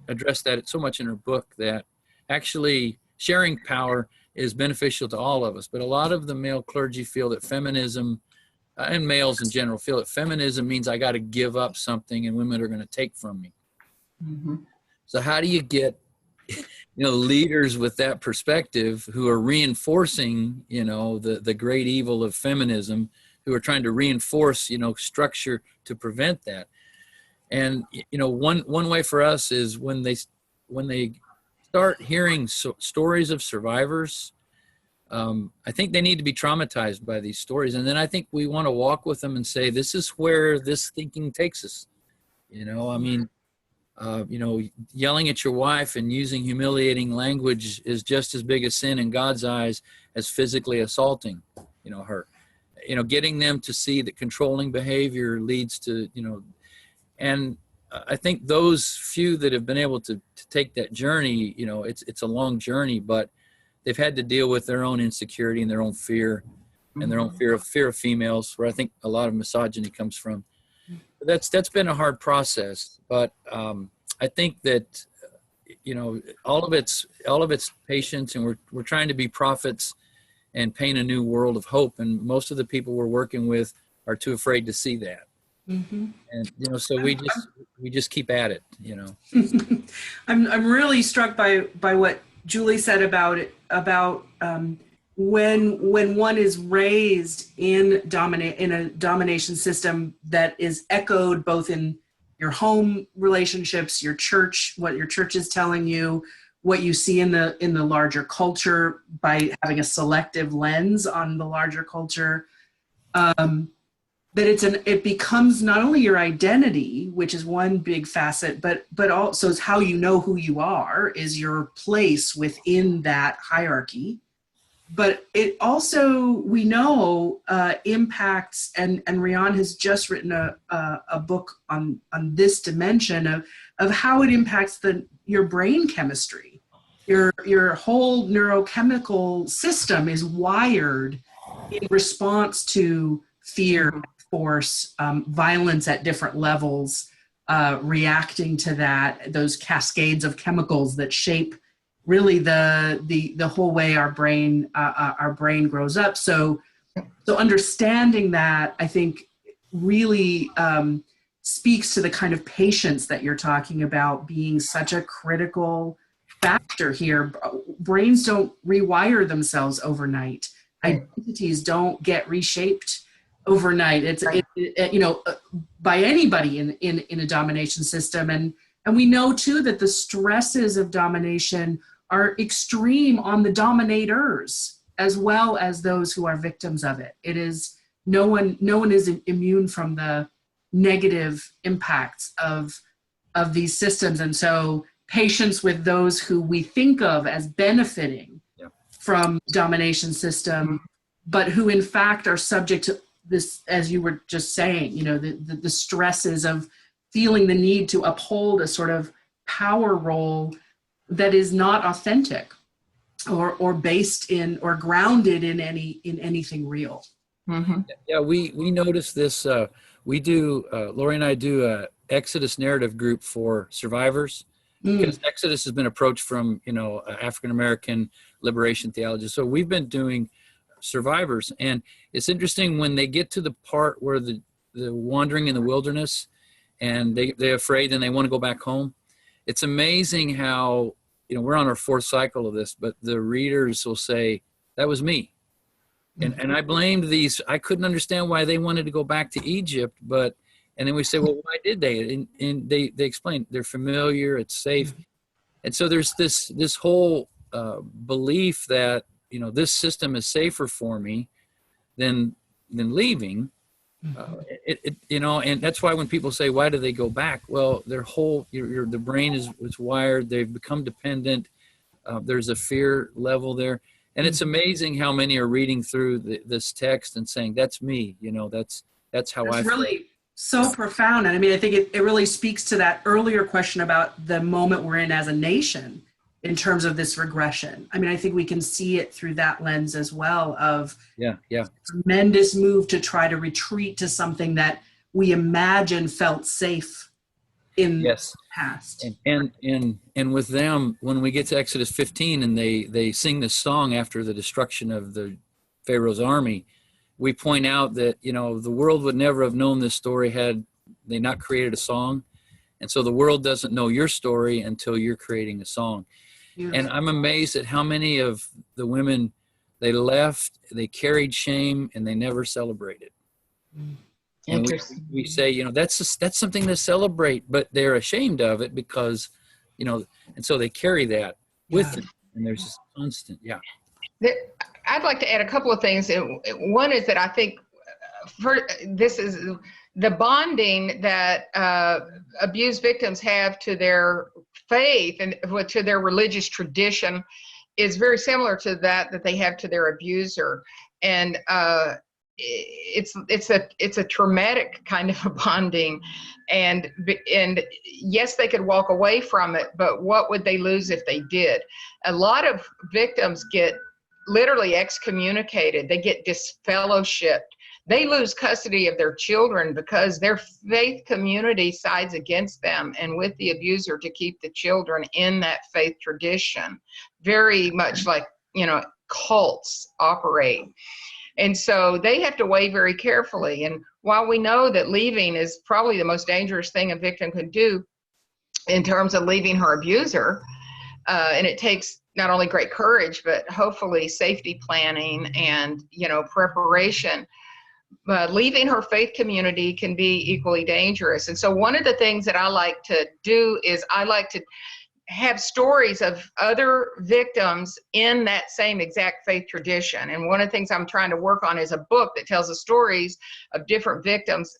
addressed that so much in her book, that actually sharing power is beneficial to all of us. But a lot of the male clergy feel that feminism, and males in general, feel that feminism means I got to give up something and women are going to take from me. Mm-hmm. So how do you get, leaders with that perspective who are reinforcing, the great evil of feminism, who are trying to reinforce, structure to prevent that? And, one way for us is when they start hearing stories of survivors, I think they need to be traumatized by these stories. And then I think we want to walk with them and say, this is where this thinking takes us. Yelling at your wife and using humiliating language is just as big a sin in God's eyes as physically assaulting, her. Getting them to see that controlling behavior leads to, and I think those few that have been able to take that journey, it's a long journey, but they've had to deal with their own insecurity and their own fear, and their own fear of females, where I think a lot of misogyny comes from. But that's been a hard process, but I think that all of it's patience, and we're trying to be prophets and paint a new world of hope. And most of the people we're working with are too afraid to see that. Mm-hmm. And so we just keep at it. I'm really struck by what Julie said about when one is raised in a domination system that is echoed both in your home relationships, your church, what your church is telling you, what you see in the larger culture by having a selective lens on the larger culture. That it becomes not only your identity, which is one big facet, but also is how you know who you are, is your place within that hierarchy. But it also, we know, impacts, and Riane has just written a book on this dimension of how it impacts your brain chemistry. Your whole neurochemical system is wired in response to fear, force, violence at different levels, reacting to that, those cascades of chemicals that shape really the whole way our brain grows up. So understanding that, I think, really speaks to the kind of patience that you're talking about being such a critical factor here. Brains don't rewire themselves overnight. Identities don't get reshaped overnight. It's by anybody in a domination system, and we know too that the stresses of domination are extreme on the dominators as well as those who are victims of it. It is no one is immune from the negative impacts of these systems, and so patience with those who we think of as benefiting from domination system, but who in fact are subject to this, as you were just saying, the stresses of feeling the need to uphold a sort of power role that is not authentic or based in or grounded in anything real. Mm-hmm. Yeah, we notice this. We do, Lori and I do a Exodus narrative group for survivors, because Exodus has been approached from, African-American liberation theology. So we've been doing survivors, and it's interesting when they get to the part where the wandering in the wilderness and they're afraid and they want to go back home. It's amazing how, we're on our fourth cycle of this, but the readers will say, that was me. And I blamed these. I couldn't understand why they wanted to go back to Egypt, and then we say, well, why did they? And they explain they're familiar, it's safe. And so there's this whole belief that, this system is safer for me than leaving. And that's why when people say, why do they go back? Well, their whole, the brain is wired. They've become dependent. There's a fear level there. And it's amazing how many are reading through this text and saying, that's me, that's how I feel. Really so profound. And I mean, I think it really speaks to that earlier question about the moment we're in as a nation in terms of this regression. I mean, I think we can see it through that lens as well of tremendous move to try to retreat to something that we imagine felt safe in the past. And with them, when we get to Exodus 15 and they sing this song after the destruction of the Pharaoh's army, we point out that, the world would never have known this story had they not created a song. And so the world doesn't know your story until you're creating a song. Beautiful. And I'm amazed at how many of the women, they left, they carried shame, and they never celebrated. And we say, that's something to celebrate, but they're ashamed of it because, and so they carry that with them. And there's this constant, I'd like to add a couple of things. One is that I think this is the bonding that abused victims have to their faith and to their religious tradition is very similar to that they have to their abuser. And it's a traumatic kind of a bonding, and yes, they could walk away from it, but what would they lose if they did? A lot of victims get literally excommunicated. They get disfellowshipped. They lose custody of their children because their faith community sides against them and with the abuser to keep the children in that faith tradition, very much like cults operate. And so they have to weigh very carefully. And while we know that leaving is probably the most dangerous thing a victim could do, in terms of leaving her abuser. And it takes not only great courage, but hopefully safety planning and, preparation. But leaving her faith community can be equally dangerous. And so one of the things that I like to do is I like to have stories of other victims in that same exact faith tradition. And one of the things I'm trying to work on is a book that tells the stories of different victims,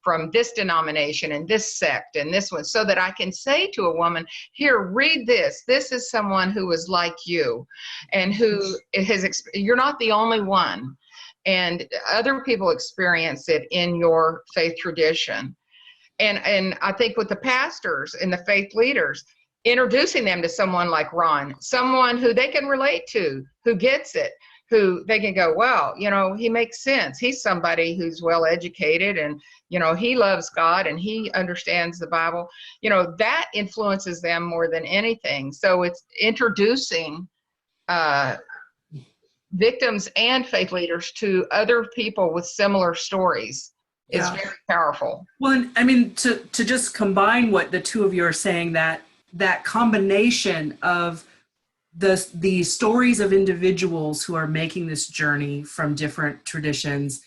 from this denomination and this sect and this one, so that I can say to a woman, here, read this. This is someone who is like you and who you're not the only one. And other people experience it in your faith tradition. And I think with the pastors and the faith leaders, introducing them to someone like Ron, someone who they can relate to, who gets it, who they can go, wow, he makes sense. He's somebody who's well educated and, he loves God and he understands the Bible. That influences them more than anything. So it's introducing victims and faith leaders to other people with similar stories. It's very powerful. Well, I mean, to just combine what the two of you are saying, that combination of the stories of individuals who are making this journey from different traditions,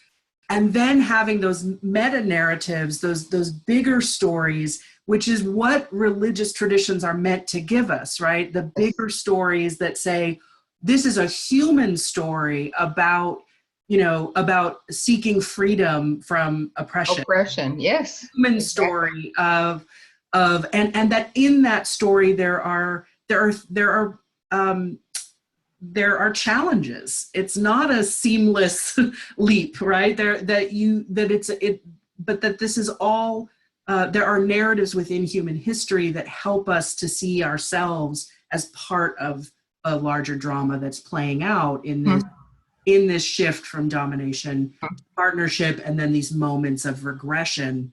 and then having those meta narratives, those bigger stories, which is what religious traditions are meant to give us, right? The bigger stories that say, this is a human story about seeking freedom from oppression. Oppression, yes. Human story of and that in that story there are challenges. It's not a seamless leap, right? But that this is all there are narratives within human history that help us to see ourselves as part of a larger drama that's playing out in this shift from domination to partnership, and then these moments of regression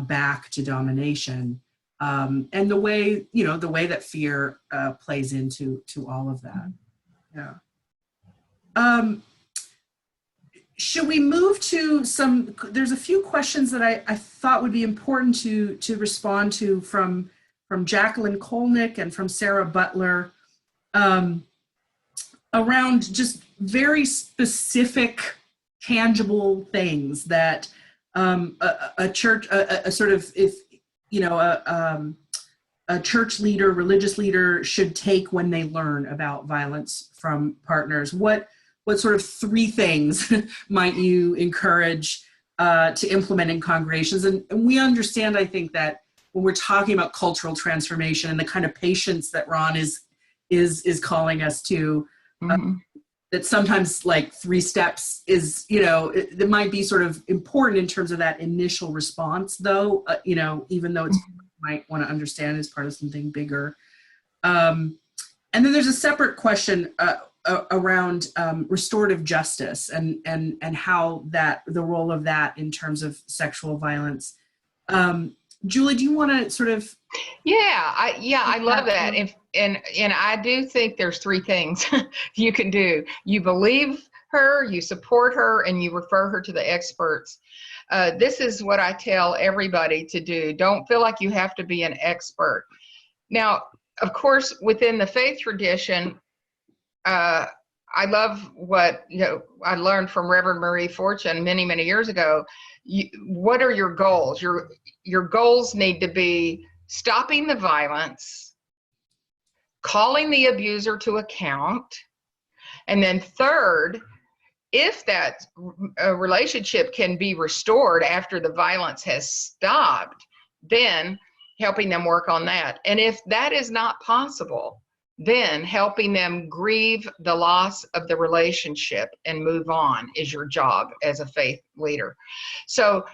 back to domination, and the way that fear plays into all of that. Should we move to there's a few questions that I thought would be important to respond to from Jacqueline Kolnick and from Sarah Butler, around just very specific, tangible things that a church, a church leader, religious leader should take when they learn about violence from partners. What sort of 3 things might you encourage to implement in congregations? And we understand, I think, that when we're talking about cultural transformation and the kind of patience that Ron is calling us to, that sometimes like 3 steps is, it might be sort of important in terms of that initial response, though, even though it's might want to understand as part of something bigger. And then there's a separate question around restorative justice and how the role of that in terms of sexual violence. Julie, do you want to sort of? I love that. And I do think there's 3 things you can do. You believe her, you support her, and you refer her to the experts. This is what I tell everybody to do. Don't feel like you have to be an expert. Now, of course, within the faith tradition, I love what I learned from Reverend Marie Fortune many, many years ago. What are your goals? Your goals need to be stopping the violence, calling the abuser to account, and then third, if that relationship can be restored after the violence has stopped, then helping them work on that. And if that is not possible, then helping them grieve the loss of the relationship and move on is your job as a faith leader. So,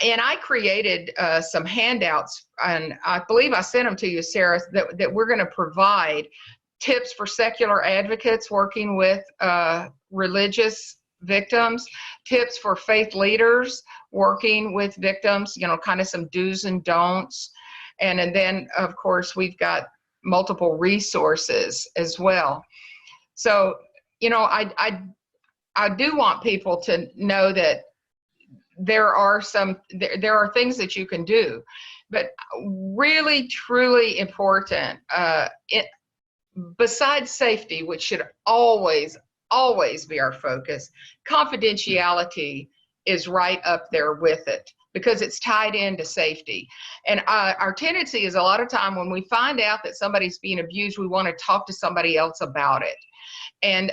and I created some handouts, and I believe I sent them to you, Sarah, that we're going to provide tips for secular advocates working with religious victims, tips for faith leaders working with victims, kind of some do's and don'ts. And then, of course, we've got multiple resources as well. So, I do want people to know that there are things that you can do. But really, truly important, besides safety, which should always be our focus, confidentiality is right up there with it, because it's tied into safety. And our tendency is, a lot of time when we find out that somebody's being abused, we want to talk to somebody else about it. And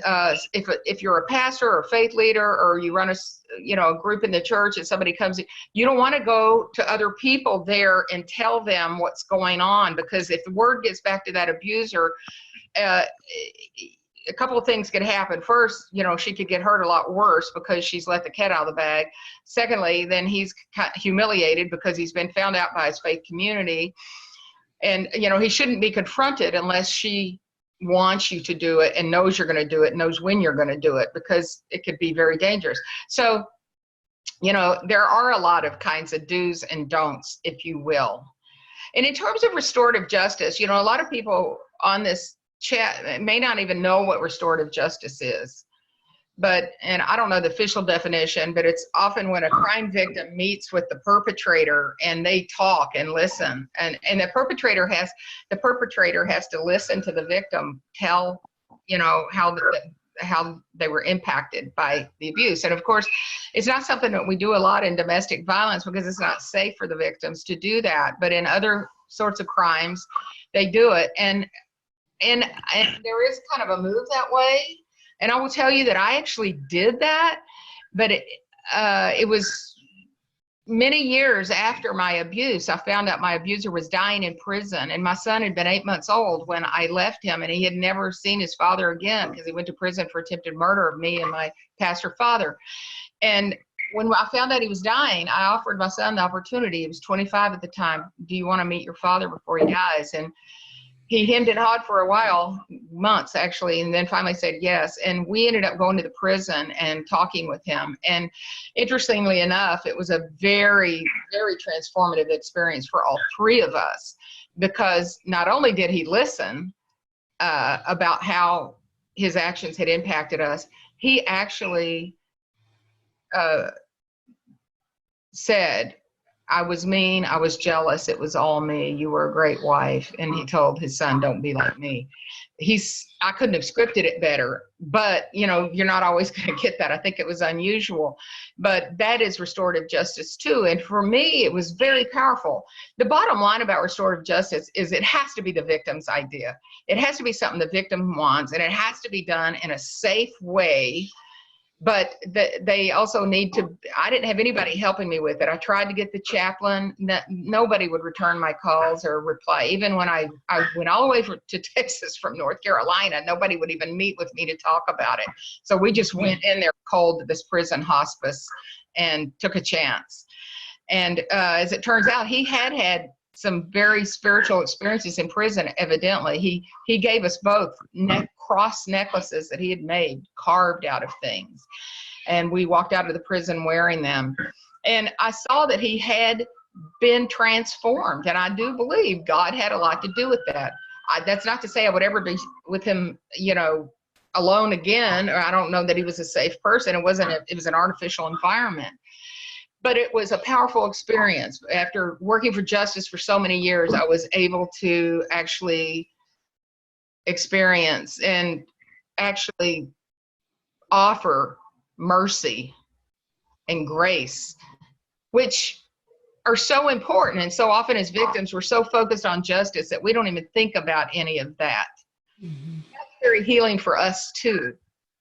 if you're a pastor or a faith leader, or you run a group in the church, and somebody comes in, you don't want to go to other people there and tell them what's going on, because if the word gets back to that abuser, a couple of things could happen. First, she could get hurt a lot worse because she's let the cat out of the bag. Secondly, then he's humiliated because he's been found out by his faith community. And, he shouldn't be confronted unless she wants you to do it and knows you're going to do it, knows when you're going to do it, because it could be very dangerous. So, there are a lot of kinds of do's and don'ts, if you will. And in terms of restorative justice, a lot of people on this chat may not even know what restorative justice is. And I don't know the official definition, but it's often when a crime victim meets with the perpetrator and they talk and listen, and the perpetrator has to listen to the victim tell, how they were impacted by the abuse. And of course, it's not something that we do a lot in domestic violence, because it's not safe for the victims to do that. But in other sorts of crimes, they do it. And there is kind of a move that way. And I will tell you that I actually did that, but it was many years after my abuse. I found out my abuser was dying in prison, and my son had been 8 months old when I left him, and he had never seen his father again, because he went to prison for attempted murder of me and my pastor father. And when I found out he was dying, I offered my son the opportunity. He was 25 at the time. Do you want to meet your father before he dies? And he hemmed and hawed for a while, months actually, and then finally said yes. And we ended up going to the prison and talking with him. And interestingly enough, it was a very, very transformative experience for all three of us, because not only did he listen about how his actions had impacted us, he actually said, I was mean, I was jealous, it was all me, you were a great wife. And he told his son, don't be like me. I couldn't have scripted it better, but you're not always going to get that. I think it was unusual, but that is restorative justice too. And for me, it was very powerful. The bottom line about restorative justice is it has to be the victim's idea. It has to be something the victim wants, and it has to be done in a safe way. But they also need to, I didn't have anybody helping me with it. I tried to get the chaplain. Nobody would return my calls or reply. Even when I went all the way to Texas from North Carolina, nobody would even meet with me to talk about it. So we just went in there cold to this prison hospice and took a chance. And as it turns out, he had some very spiritual experiences in prison, evidently. He gave us both cross necklaces that he had made, carved out of things. And we walked out of the prison wearing them. And I saw that he had been transformed. And I do believe God had a lot to do with that. That's not to say I would ever be with him, alone again. Or I don't know that he was a safe person. It was an artificial environment. But it was a powerful experience. After working for justice for so many years, I was able to actually experience and actually offer mercy and grace, which are so important. And so often as victims, we're so focused on justice that we don't even think about any of that. Mm-hmm. That's very healing for us too,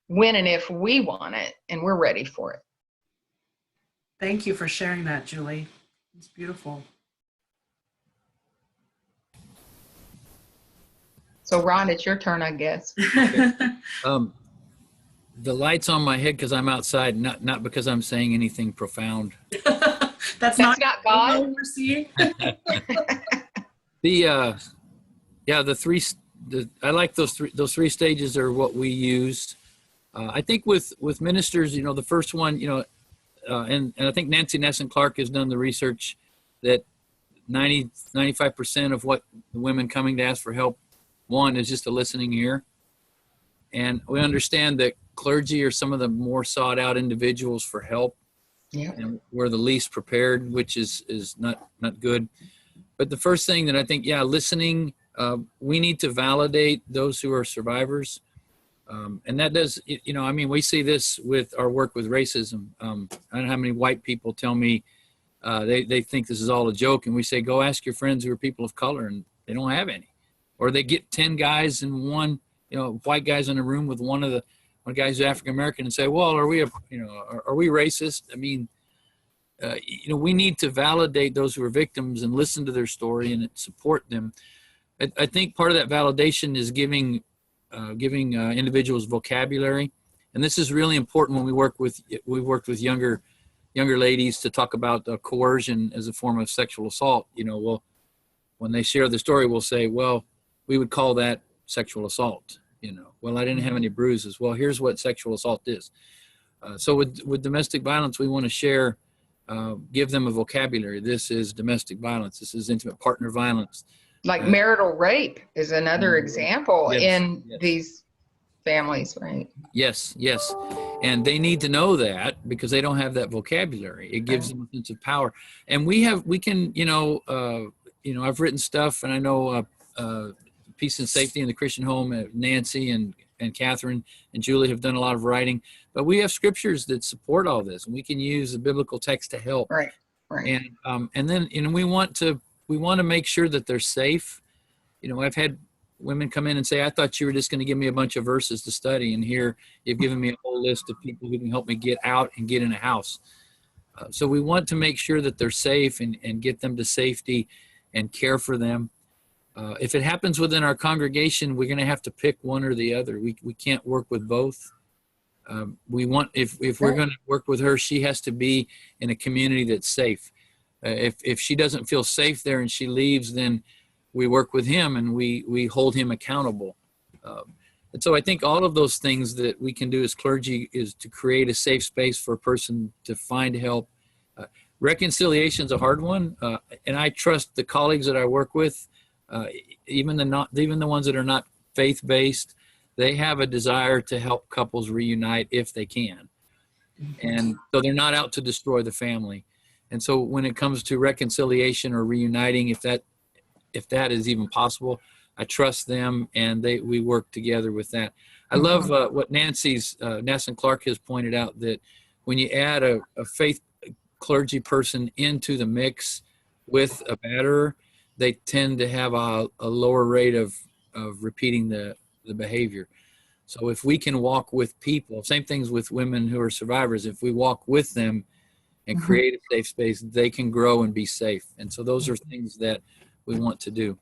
when and if we want it and we're ready for it. Thank you for sharing that, Julie. It's beautiful. So Ron, it's your turn, I guess. Okay. The light's on my head because I'm outside, not because I'm saying anything profound. That's not God. We're seeing. I like those three stages are what we use. I think with ministers, the first one, and I think Nancy Nesson-Clark has done the research that 95% of what the women coming to ask for help want is just a listening ear. And we understand that clergy are some of the more sought out individuals for help. Yeah. And we're the least prepared, which is not good. But the first thing that I think, listening, we need to validate those who are survivors. And that does, we see this with our work with racism. I don't know how many white people tell me they think this is all a joke. And we say, go ask your friends who are people of color, and they don't have any. Or they get 10 guys in one, white guys in a room with one guy's African-American and say, well, are we racist? I mean, we need to validate those who are victims and listen to their story and support them. I think part of that validation is giving individuals vocabulary, and this is really important when we worked with younger ladies to talk about coercion as a form of sexual assault. When they share the story, we'll say, well, we would call that sexual assault. Well, I didn't have any bruises. Well, here's what sexual assault is. So with domestic violence, we want to share, give them a vocabulary. This is domestic violence. This is intimate partner violence. Like marital rape is another example in yes. these families, right? Yes. And they need to know that because they don't have that vocabulary. It gives them a sense of power. And we can, I've written stuff, and I know Peace and Safety in the Christian Home, Nancy and Catherine and Julie have done a lot of writing, but we have scriptures that support all this, and we can use the biblical text to help. Right. And then, we want to make sure that they're safe. I've had women come in and say, I thought you were just going to give me a bunch of verses to study, and here you've given me a whole list of people who can help me get out and get in a house. So we want to make sure that they're safe and get them to safety and care for them. If it happens within our congregation, we're going to have to pick one or the other. We can't work with both. If we're going to work with her, she has to be in a community that's safe. If she doesn't feel safe there and she leaves, then we work with him and we hold him accountable. And so I think all of those things that we can do as clergy is to create a safe space for a person to find help. Reconciliation is a hard one, and I trust the colleagues that I work with, even the ones that are not faith-based, they have a desire to help couples reunite if they can. And so they're not out to destroy the family. And so when it comes to reconciliation or reuniting, if that is even possible, I trust them, and we work together with that. I love what Nancy Clark has pointed out, that when you add a faith clergy person into the mix with a batterer, they tend to have a lower rate of repeating the behavior. So if we can walk with people, same things with women who are survivors, if we walk with them and create a safe space, they can grow and be safe. And so those are things that we want to do.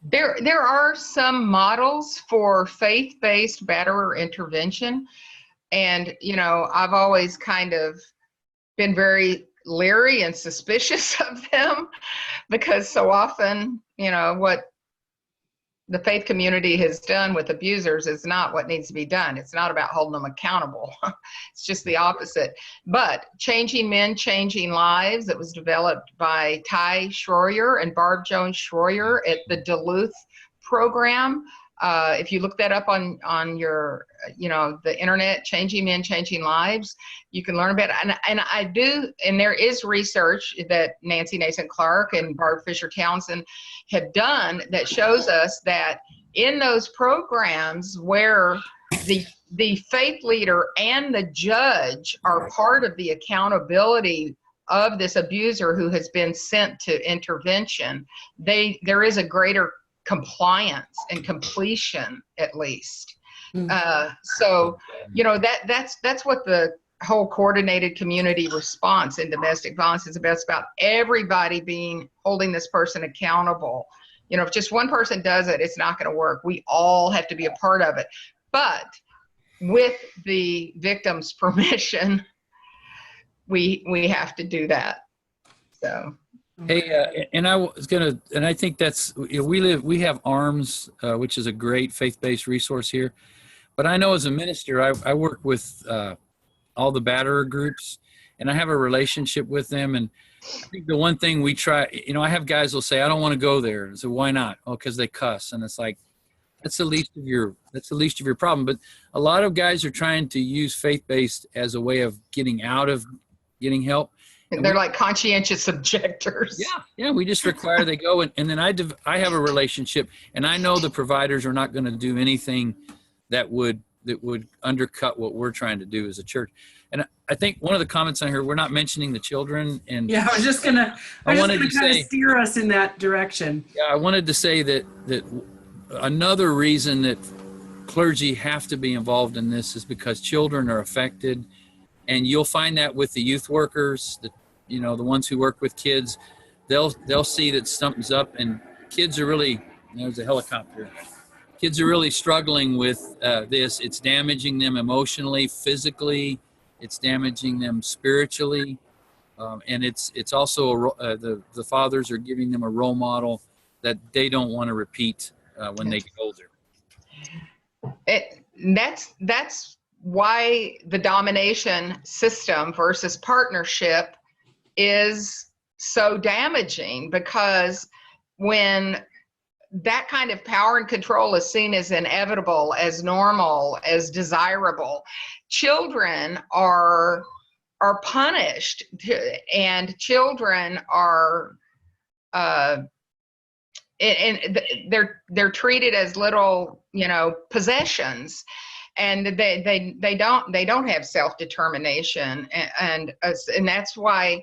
There are some models for faith-based batterer intervention. And, I've always kind of been very leery and suspicious of them because so often, what the faith community has done with abusers is not what needs to be done. It's not about holding them accountable. It's just the opposite. But Changing Men, Changing Lives, that was developed by Ty Schroyer and Barb Jones Schroyer at the Duluth program. If you look that up on your, the internet, Changing Men, Changing Lives, you can learn about it. And there is research that Nancy Nason Clark and Barb Fisher Townsend have done that shows us that in those programs where the faith leader and the judge are part of the accountability of this abuser who has been sent to intervention, there is a greater compliance and completion, at least. So that's what the whole coordinated community response in domestic violence is about. It's about everybody holding this person accountable. If just one person does it, it's not going to work. We all have to be a part of it, but with the victim's permission, we have to do that. So. Hey, and I think that's, we have ARMS, which is a great faith-based resource here. But I know as a minister, I work with all the batterer groups, and I have a relationship with them. And I think the one thing we try, I have guys will say, I don't want to go there. And so why not? Oh, because they cuss. And it's like, that's the least of your problem. But a lot of guys are trying to use faith-based as a way of getting out of getting help. They're like conscientious objectors. Yeah. We just require they go, and then I have a relationship, and I know the providers are not going to do anything that would undercut what we're trying to do as a church. And I think one of the comments I heard, we're not mentioning the children. And yeah, I was just gonna kind of steer us in that direction. Yeah, I wanted to say that another reason that clergy have to be involved in this is because children are affected, and you'll find that with the youth workers, the ones who work with kids. They'll see that something's up, and kids are really, there's a helicopter. Kids are really struggling with this. It's damaging them emotionally, physically. It's damaging them spiritually, and it's also the fathers are giving them a role model that they don't want to repeat when they get older. That's why the domination system versus partnership is so damaging, because when that kind of power and control is seen as inevitable, as normal, as desirable, children are punished, and children are and they're treated as little, possessions, and they don't have self-determination, and that's why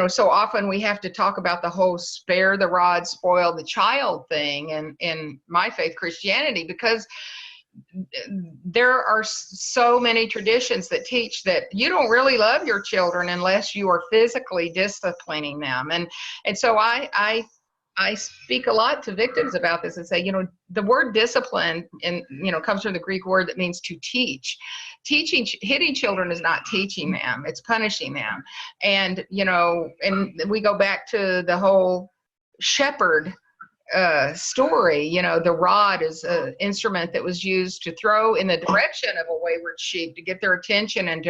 so often we have to talk about the whole spare the rod, spoil the child thing in my faith, Christianity, because there are so many traditions that teach that you don't really love your children unless you are physically disciplining them. And so I speak a lot to victims about this and say, the word discipline comes from the Greek word that means to teach. Hitting children is not teaching them, it's punishing them. And, and we go back to the whole shepherd story. The rod is an instrument that was used to throw in the direction of a wayward sheep to get their attention and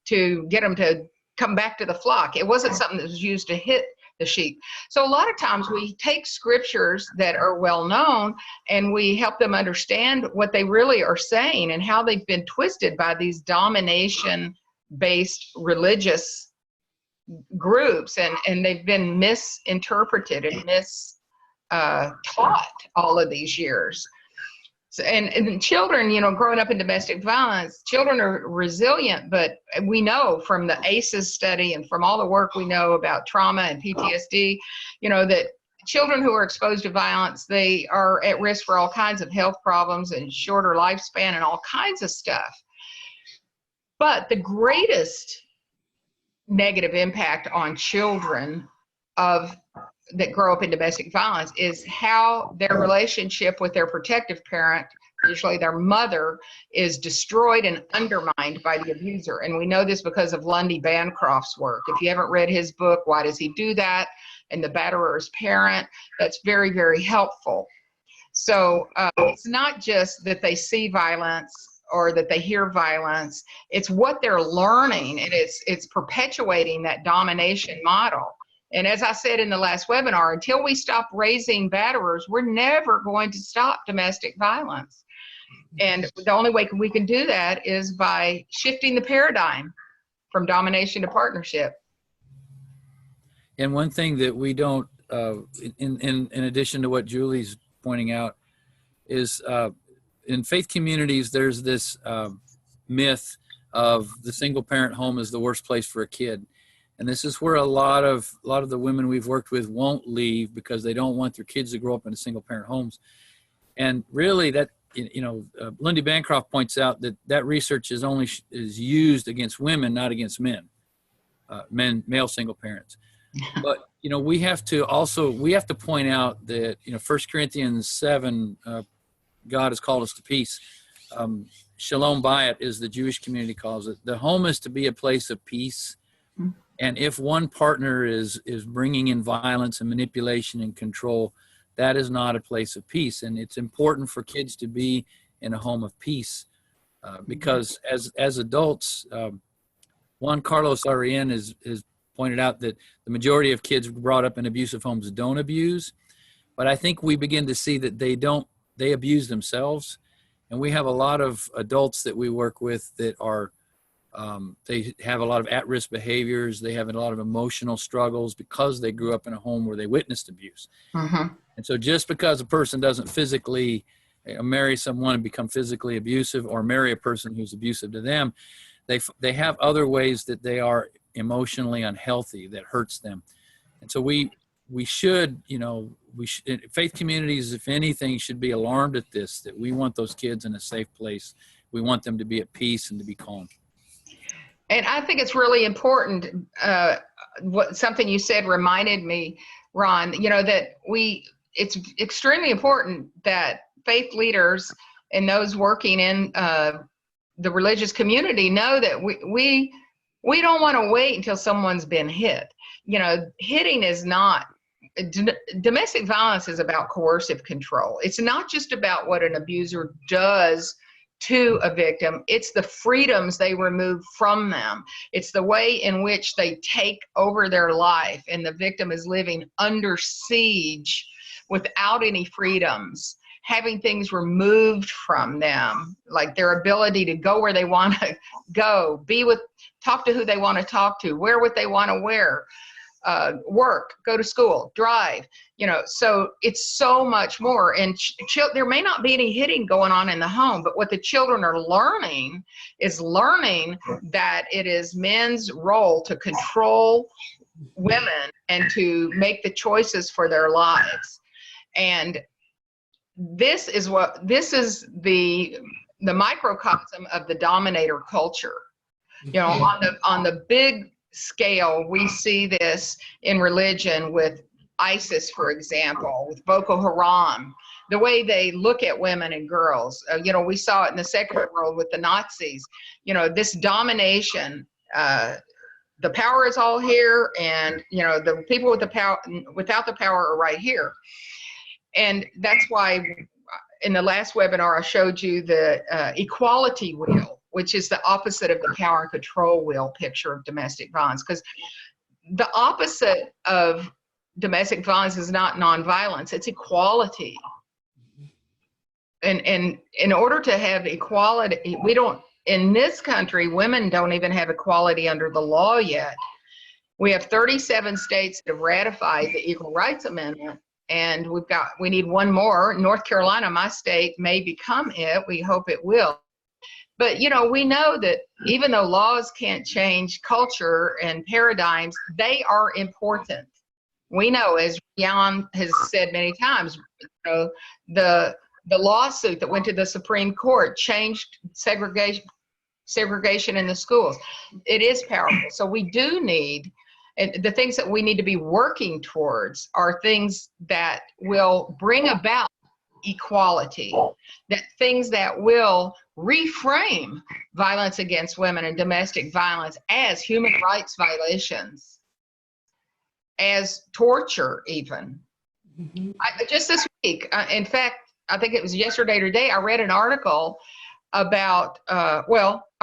to get them to come back to the flock. It wasn't something that was used to hit the sheep. So a lot of times we take scriptures that are well known and we help them understand what they really are saying and how they've been twisted by these domination-based religious groups, and they've been misinterpreted and taught all of these years. So, and children, growing up in domestic violence, children are resilient, but we know from the ACEs study and from all the work we know about trauma and PTSD, that children who are exposed to violence, they are at risk for all kinds of health problems and shorter lifespan and all kinds of stuff. But the greatest negative impact on children that grow up in domestic violence is how their relationship with their protective parent, usually their mother, is destroyed and undermined by the abuser. And we know this because of Lundy Bancroft's work. If you haven't read his book, Why Does He Do That? And The Batterer's Parent, that's very, very helpful. So it's not just that they see violence or that they hear violence, it's what they're learning, and it's perpetuating that domination model. And as I said in the last webinar, until we stop raising batterers, we're never going to stop domestic violence. And the only way we can do that is by shifting the paradigm from domination to partnership. And one thing that we don't, in addition to what Julie's pointing out, is in faith communities, there's this myth of the single parent home is the worst place for a kid. And this is where a lot of the women we've worked with won't leave because they don't want their kids to grow up in single parent homes. And really that, Lundy Bancroft points out that research is used against women, not against men, male single parents. But, we have to point out that, 1 Corinthians 7, God has called us to peace. Shalom Bayit, is the Jewish community calls it. The home is to be a place of peace. And if one partner is bringing in violence and manipulation and control, that is not a place of peace. And it's important for kids to be in a home of peace because as adults, Juan Carlos Riane has pointed out that the majority of kids brought up in abusive homes don't abuse. But I think we begin to see that they abuse themselves. And we have a lot of adults that we work with that are They have a lot of at-risk behaviors. They have a lot of emotional struggles because they grew up in a home where they witnessed abuse. Mm-hmm. And so just because a person doesn't physically marry someone and become physically abusive, or marry a person who's abusive to them, they have other ways that they are emotionally unhealthy that hurts them. And so we should, faith communities, if anything, should be alarmed at this, that we want those kids in a safe place. We want them to be at peace and to be calm. And I think it's really important. Something you said reminded me, Ron, that it's extremely important that faith leaders and those working in the religious community know that we don't want to wait until someone's been hit. Hitting is not, domestic violence is about coercive control. It's not just about what an abuser does to a victim. It's the freedoms they remove from them. It's the way in which they take over their life, and the victim is living under siege without any freedoms, having things removed from them, like their ability to go where they want to go, talk to who they want to talk to, wear what they want to wear, work, go to school, drive, so it's so much more. And there may not be any hitting going on in the home, but what the children are learning that it is men's role to control women and to make the choices for their lives. And this is the microcosm of the dominator culture. On the big scale, we see this in religion with ISIS, for example, with Boko Haram, the way they look at women and girls. We saw it in the secular world with the Nazis. This domination, the power is all here, and the people with the power, without the power, are right here. And that's why in the last webinar I showed you the equality wheel, which is the opposite of the power and control wheel picture of domestic violence. Because the opposite of domestic violence is not nonviolence, it's equality. And in order to have equality, in this country, women don't even have equality under the law yet. We have 37 states that have ratified the Equal Rights Amendment, and we need one more. North Carolina, my state, may become it. We hope it will. But, we know that even though laws can't change culture and paradigms, they are important. We know, as Riane has said many times, the lawsuit that went to the Supreme Court changed segregation in the schools. It is powerful. So we do need, and the things that we need to be working towards are things that will bring about equality, things that will reframe violence against women and domestic violence as human rights violations, as torture even. Mm-hmm. Just this week, in fact, I think it was yesterday or today, I read an article about, I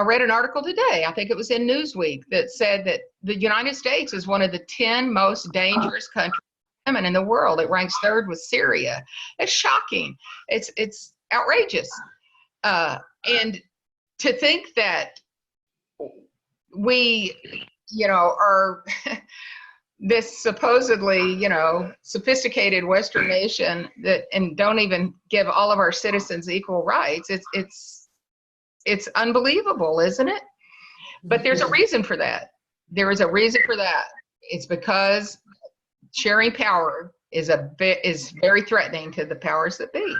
read an article today, I think it was in Newsweek, that said that the United States is one of the 10 most dangerous countries for women in the world. It ranks third with Syria. It's shocking. It's outrageous. And to think that we, are this supposedly, sophisticated Western nation and don't even give all of our citizens equal rights, it's unbelievable, isn't it? But there's a reason for that. There is a reason for that. It's because sharing power is very threatening to the powers that be.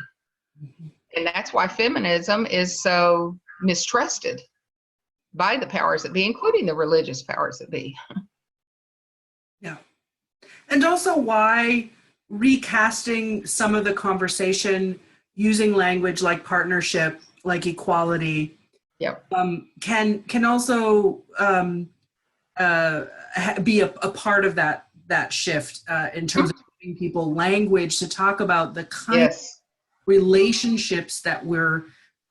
And that's why feminism is so mistrusted by the powers that be, including the religious powers that be. Yeah. And also why recasting some of the conversation using language like partnership, like equality, yep. Can also be a part of that shift in terms of giving people language to talk about the kind of relationships that we're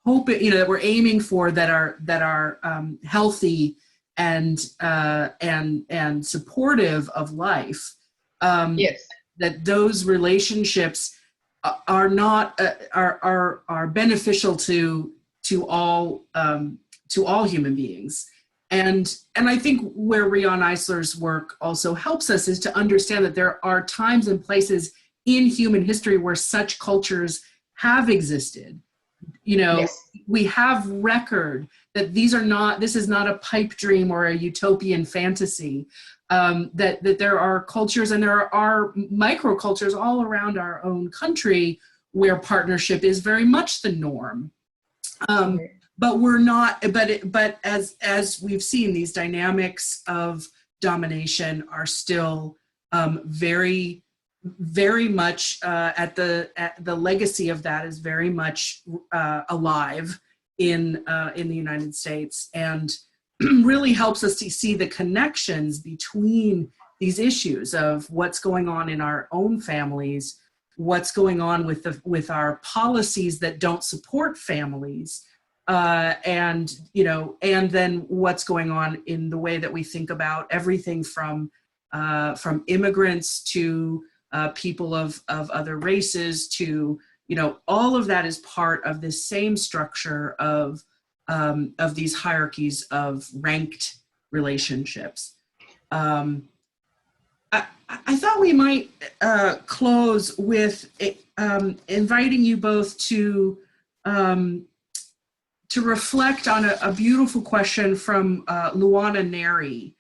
hoping, that we're aiming for, that are healthy and supportive of life. That those relationships are not are beneficial to all human beings, And I think where Riane Eisler's work also helps us is to understand that there are times and places in human history where such cultures have existed. You know, Yes. we have record that this is not a pipe dream or a utopian fantasy, that there are cultures and there are microcultures all around our own country where partnership is very much the norm. But we're not, but as we've seen, these dynamics of domination are still very, very much the legacy of that is very much alive in the United States, and really helps us to see the connections between these issues of what's going on in our own families, what's going on with our policies that don't support families, and then what's going on in the way that we think about everything from immigrants to people of other races to, all of that is part of this same structure of these hierarchies of ranked relationships. I thought we might close with inviting you both to reflect on a beautiful question from Luana Neri,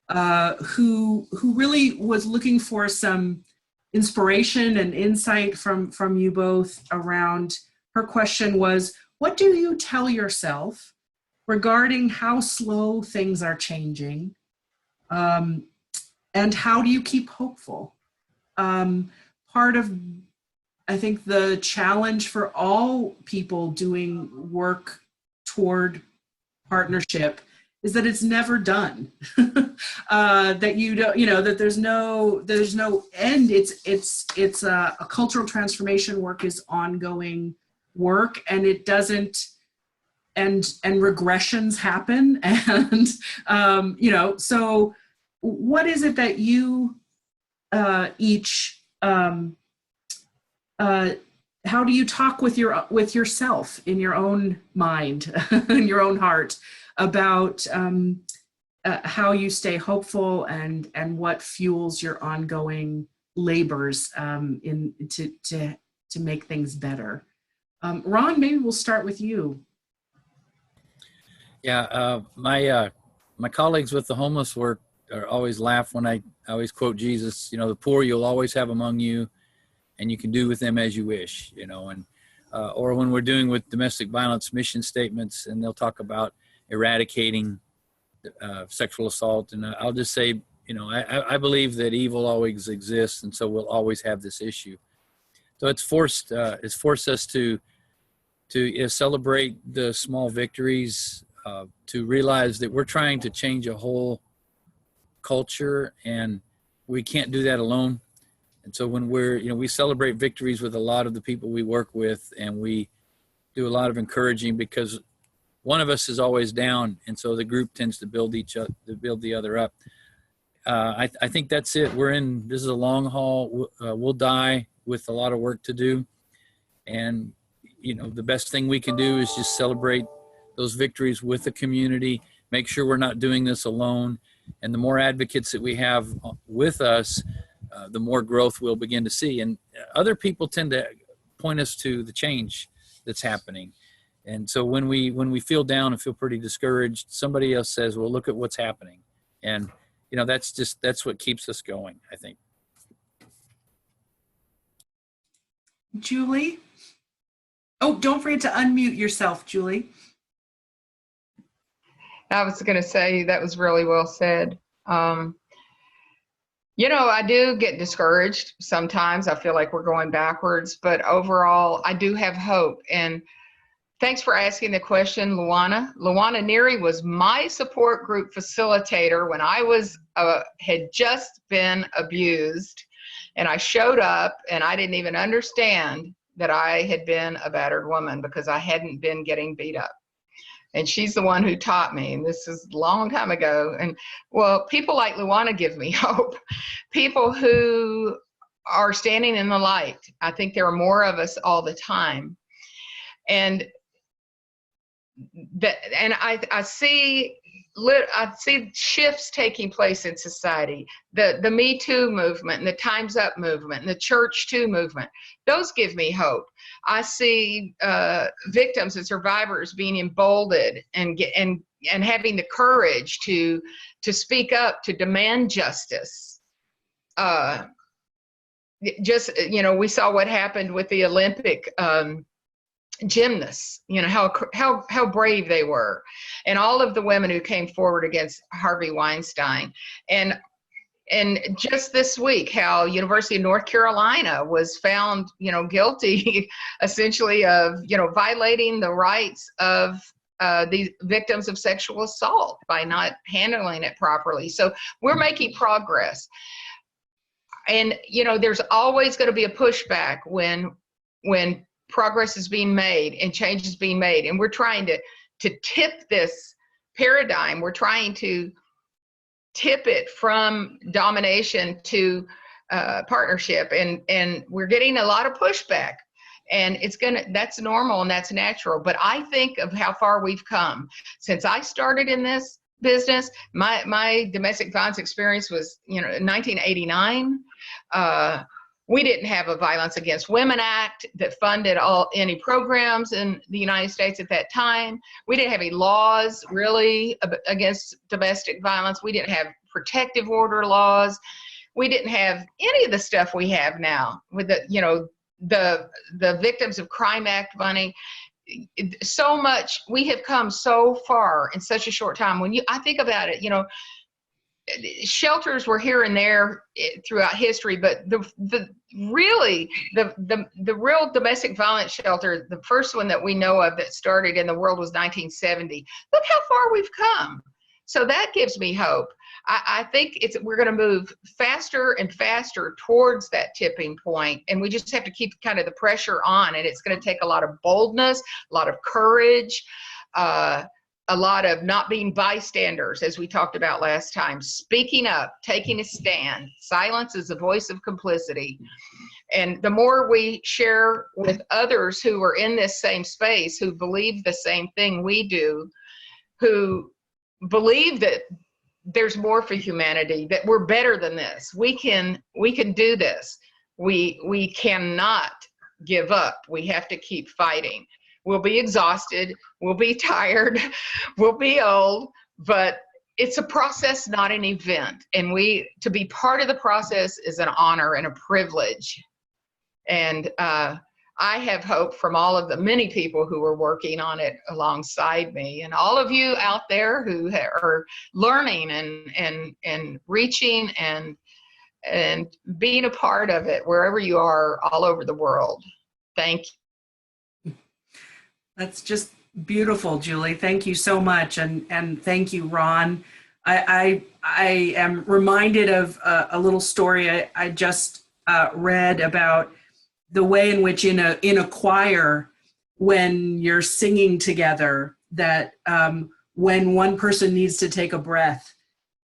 who really was looking for some inspiration and insight from you both around. Her question was, what do you tell yourself regarding how slow things are changing, and how do you keep hopeful? Part of, I think, the challenge for all people doing work toward partnership is that it's never done. That you don't, that there's no end. It's a cultural transformation work is ongoing work, and it doesn't, and regressions happen, and so what is it that you each how do you talk with yourself in your own mind, in your own heart, about how you stay hopeful and what fuels your ongoing labors to make things better? Ron, maybe we'll start with you. Yeah, my colleagues with the homeless work always laugh when I always quote Jesus. The poor you'll always have among you, and you can do with them as you wish. And or when we're doing with domestic violence mission statements, and they'll talk about eradicating sexual assault, and I'll just say, I believe that evil always exists, and so we'll always have this issue. So it's forced us to celebrate the small victories, to realize that we're trying to change a whole culture, and we can't do that alone. And so when we celebrate victories with a lot of the people we work with, and we do a lot of encouraging, because one of us is always down, and so the group tends to build the other up. I think that's it. This is a long haul. We'll die with a lot of work to do, and the best thing we can do is just celebrate those victories with the community. Make sure we're not doing this alone, and the more advocates that we have with us, the more growth we'll begin to see. And other people tend to point us to the change that's happening. And so when we feel down and feel pretty discouraged, somebody else says, well, look at what's happening. And, that's what keeps us going, I think. Julie? Oh, don't forget to unmute yourself, Julie. I was going to say that was really well said. I do get discouraged sometimes. I feel like we're going backwards, but overall, I do have hope. And thanks for asking the question, Luana. Luana Neri was my support group facilitator when I had just been abused, and I showed up, and I didn't even understand that I had been a battered woman because I hadn't been getting beat up. And she's the one who taught me, and this is a long time ago. And well, people like Luana give me hope. People who are standing in the light. I think there are more of us all the time. And I see I see shifts taking place in society. The Me Too movement and the Time's Up movement and the Church Too movement. Those give me hope. I see victims and survivors being emboldened and having the courage to speak up, to demand justice. We saw what happened with the Olympic gymnasts, how brave they were, and all of the women who came forward against Harvey Weinstein, and just this week how University of North Carolina was found guilty essentially of violating the rights of these victims of sexual assault by not handling it properly. So we're making progress, and there's always going to be a pushback when progress is being made and change is being made, and we're trying to tip this paradigm. We're trying to tip it from domination to partnership, and we're getting a lot of pushback, and that's normal and that's natural. But I think of how far we've come since I started in this business. My domestic violence experience was in 1989. We didn't have a Violence Against Women Act that funded any programs in the United States at that time. We didn't have any laws really against domestic violence. We didn't have protective order laws. We didn't have any of the stuff we have now with the Victims of Crime Act money. So much, we have come so far in such a short time. I think about it, shelters were here and there throughout history, but the real domestic violence shelter, the first one that we know of that started in the world, was 1970. Look how far we've come. So that gives me hope. I think we're going to move faster and faster towards that tipping point, and we just have to keep kind of the pressure on, and it's going to take a lot of boldness, a lot of courage, a lot of not being bystanders, as we talked about last time, speaking up, taking a stand. Silence is the voice of complicity. And the more we share with others who are in this same space, who believe the same thing we do, who believe that there's more for humanity, that we're better than this, we can do this. We cannot give up. We have to keep fighting. We'll be exhausted, we'll be tired, we'll be old, but it's a process, not an event. And to be part of the process is an honor and a privilege. And I have hope from all of the many people who are working on it alongside me, and all of you out there who are learning and reaching and being a part of it wherever you are all over the world. Thank you. That's just beautiful, Julie. Thank you so much. And thank you, Ron. I am reminded of a little story I just read about the way in which in a choir, when you're singing together, that when one person needs to take a breath,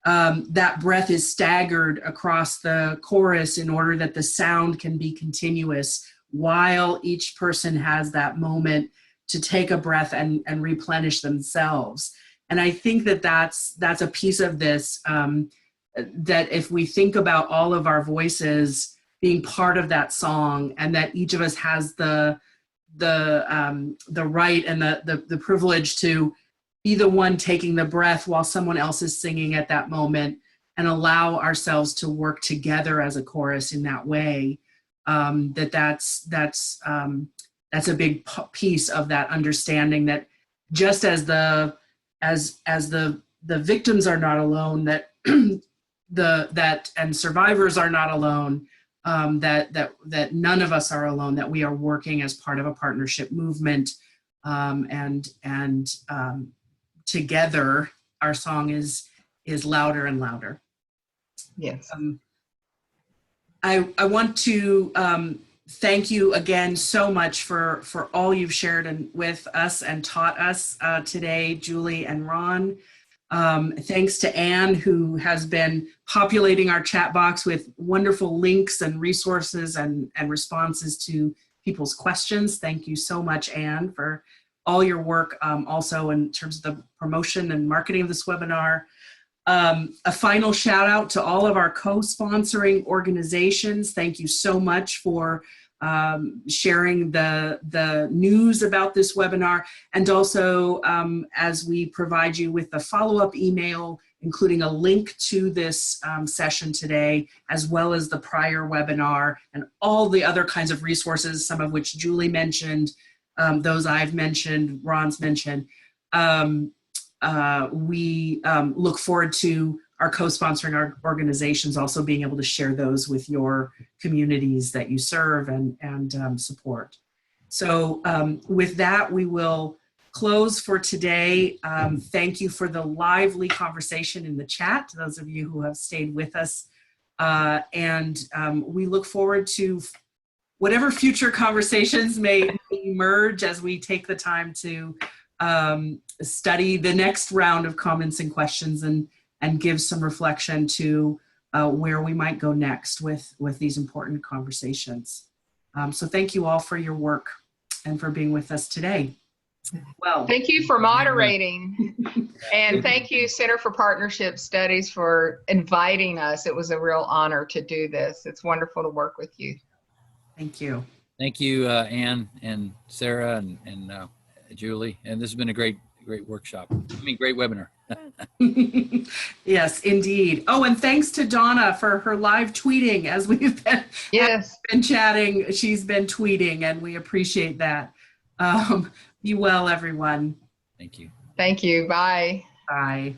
that breath is staggered across the chorus in order that the sound can be continuous while each person has that moment to take a breath and replenish themselves. And I think that's a piece of this, that if we think about all of our voices being part of that song, and that each of us has the right and the privilege to be the one taking the breath while someone else is singing at that moment, and allow ourselves to work together as a chorus in that way, that's a big piece of that understanding that just as the victims are not alone, that and survivors are not alone, that none of us are alone, that we are working as part of a partnership movement, and together our song is louder and louder. Yes. I want to thank you again so much for all you've shared with us and taught us today, Julie and Ron. Thanks to Anne, who has been populating our chat box with wonderful links and resources and responses to people's questions. Thank you so much, Anne, for all your work also in terms of the promotion and marketing of this webinar. A final shout out to all of our co-sponsoring organizations. Thank you so much for sharing the news about this webinar, and also as we provide you with the follow-up email, including a link to this session today, as well as the prior webinar and all the other kinds of resources, some of which Julie mentioned, those I've mentioned, Ron's mentioned. We look forward to our co-sponsoring our organizations also being able to share those with your communities that you serve and support. So with that, we will close for today. Thank you for the lively conversation in the chat, to those of you who have stayed with us. And we look forward to whatever future conversations may emerge as we take the time to study the next round of comments and questions and give some reflection to where we might go next with these important conversations. So thank you all for your work and for being with us today. Well, thank you for moderating. And thank you, Center for Partnership Studies, for inviting us. It was a real honor to do this. It's wonderful to work with you. Thank you. Thank you, Anne and Sarah and Julie. And this has been a great workshop. I mean, great webinar. Yes, indeed. Oh, and thanks to Donna for her live tweeting as we've been chatting. She's been tweeting, and we appreciate that. Be well, everyone. Thank you. Thank you. Bye. Bye.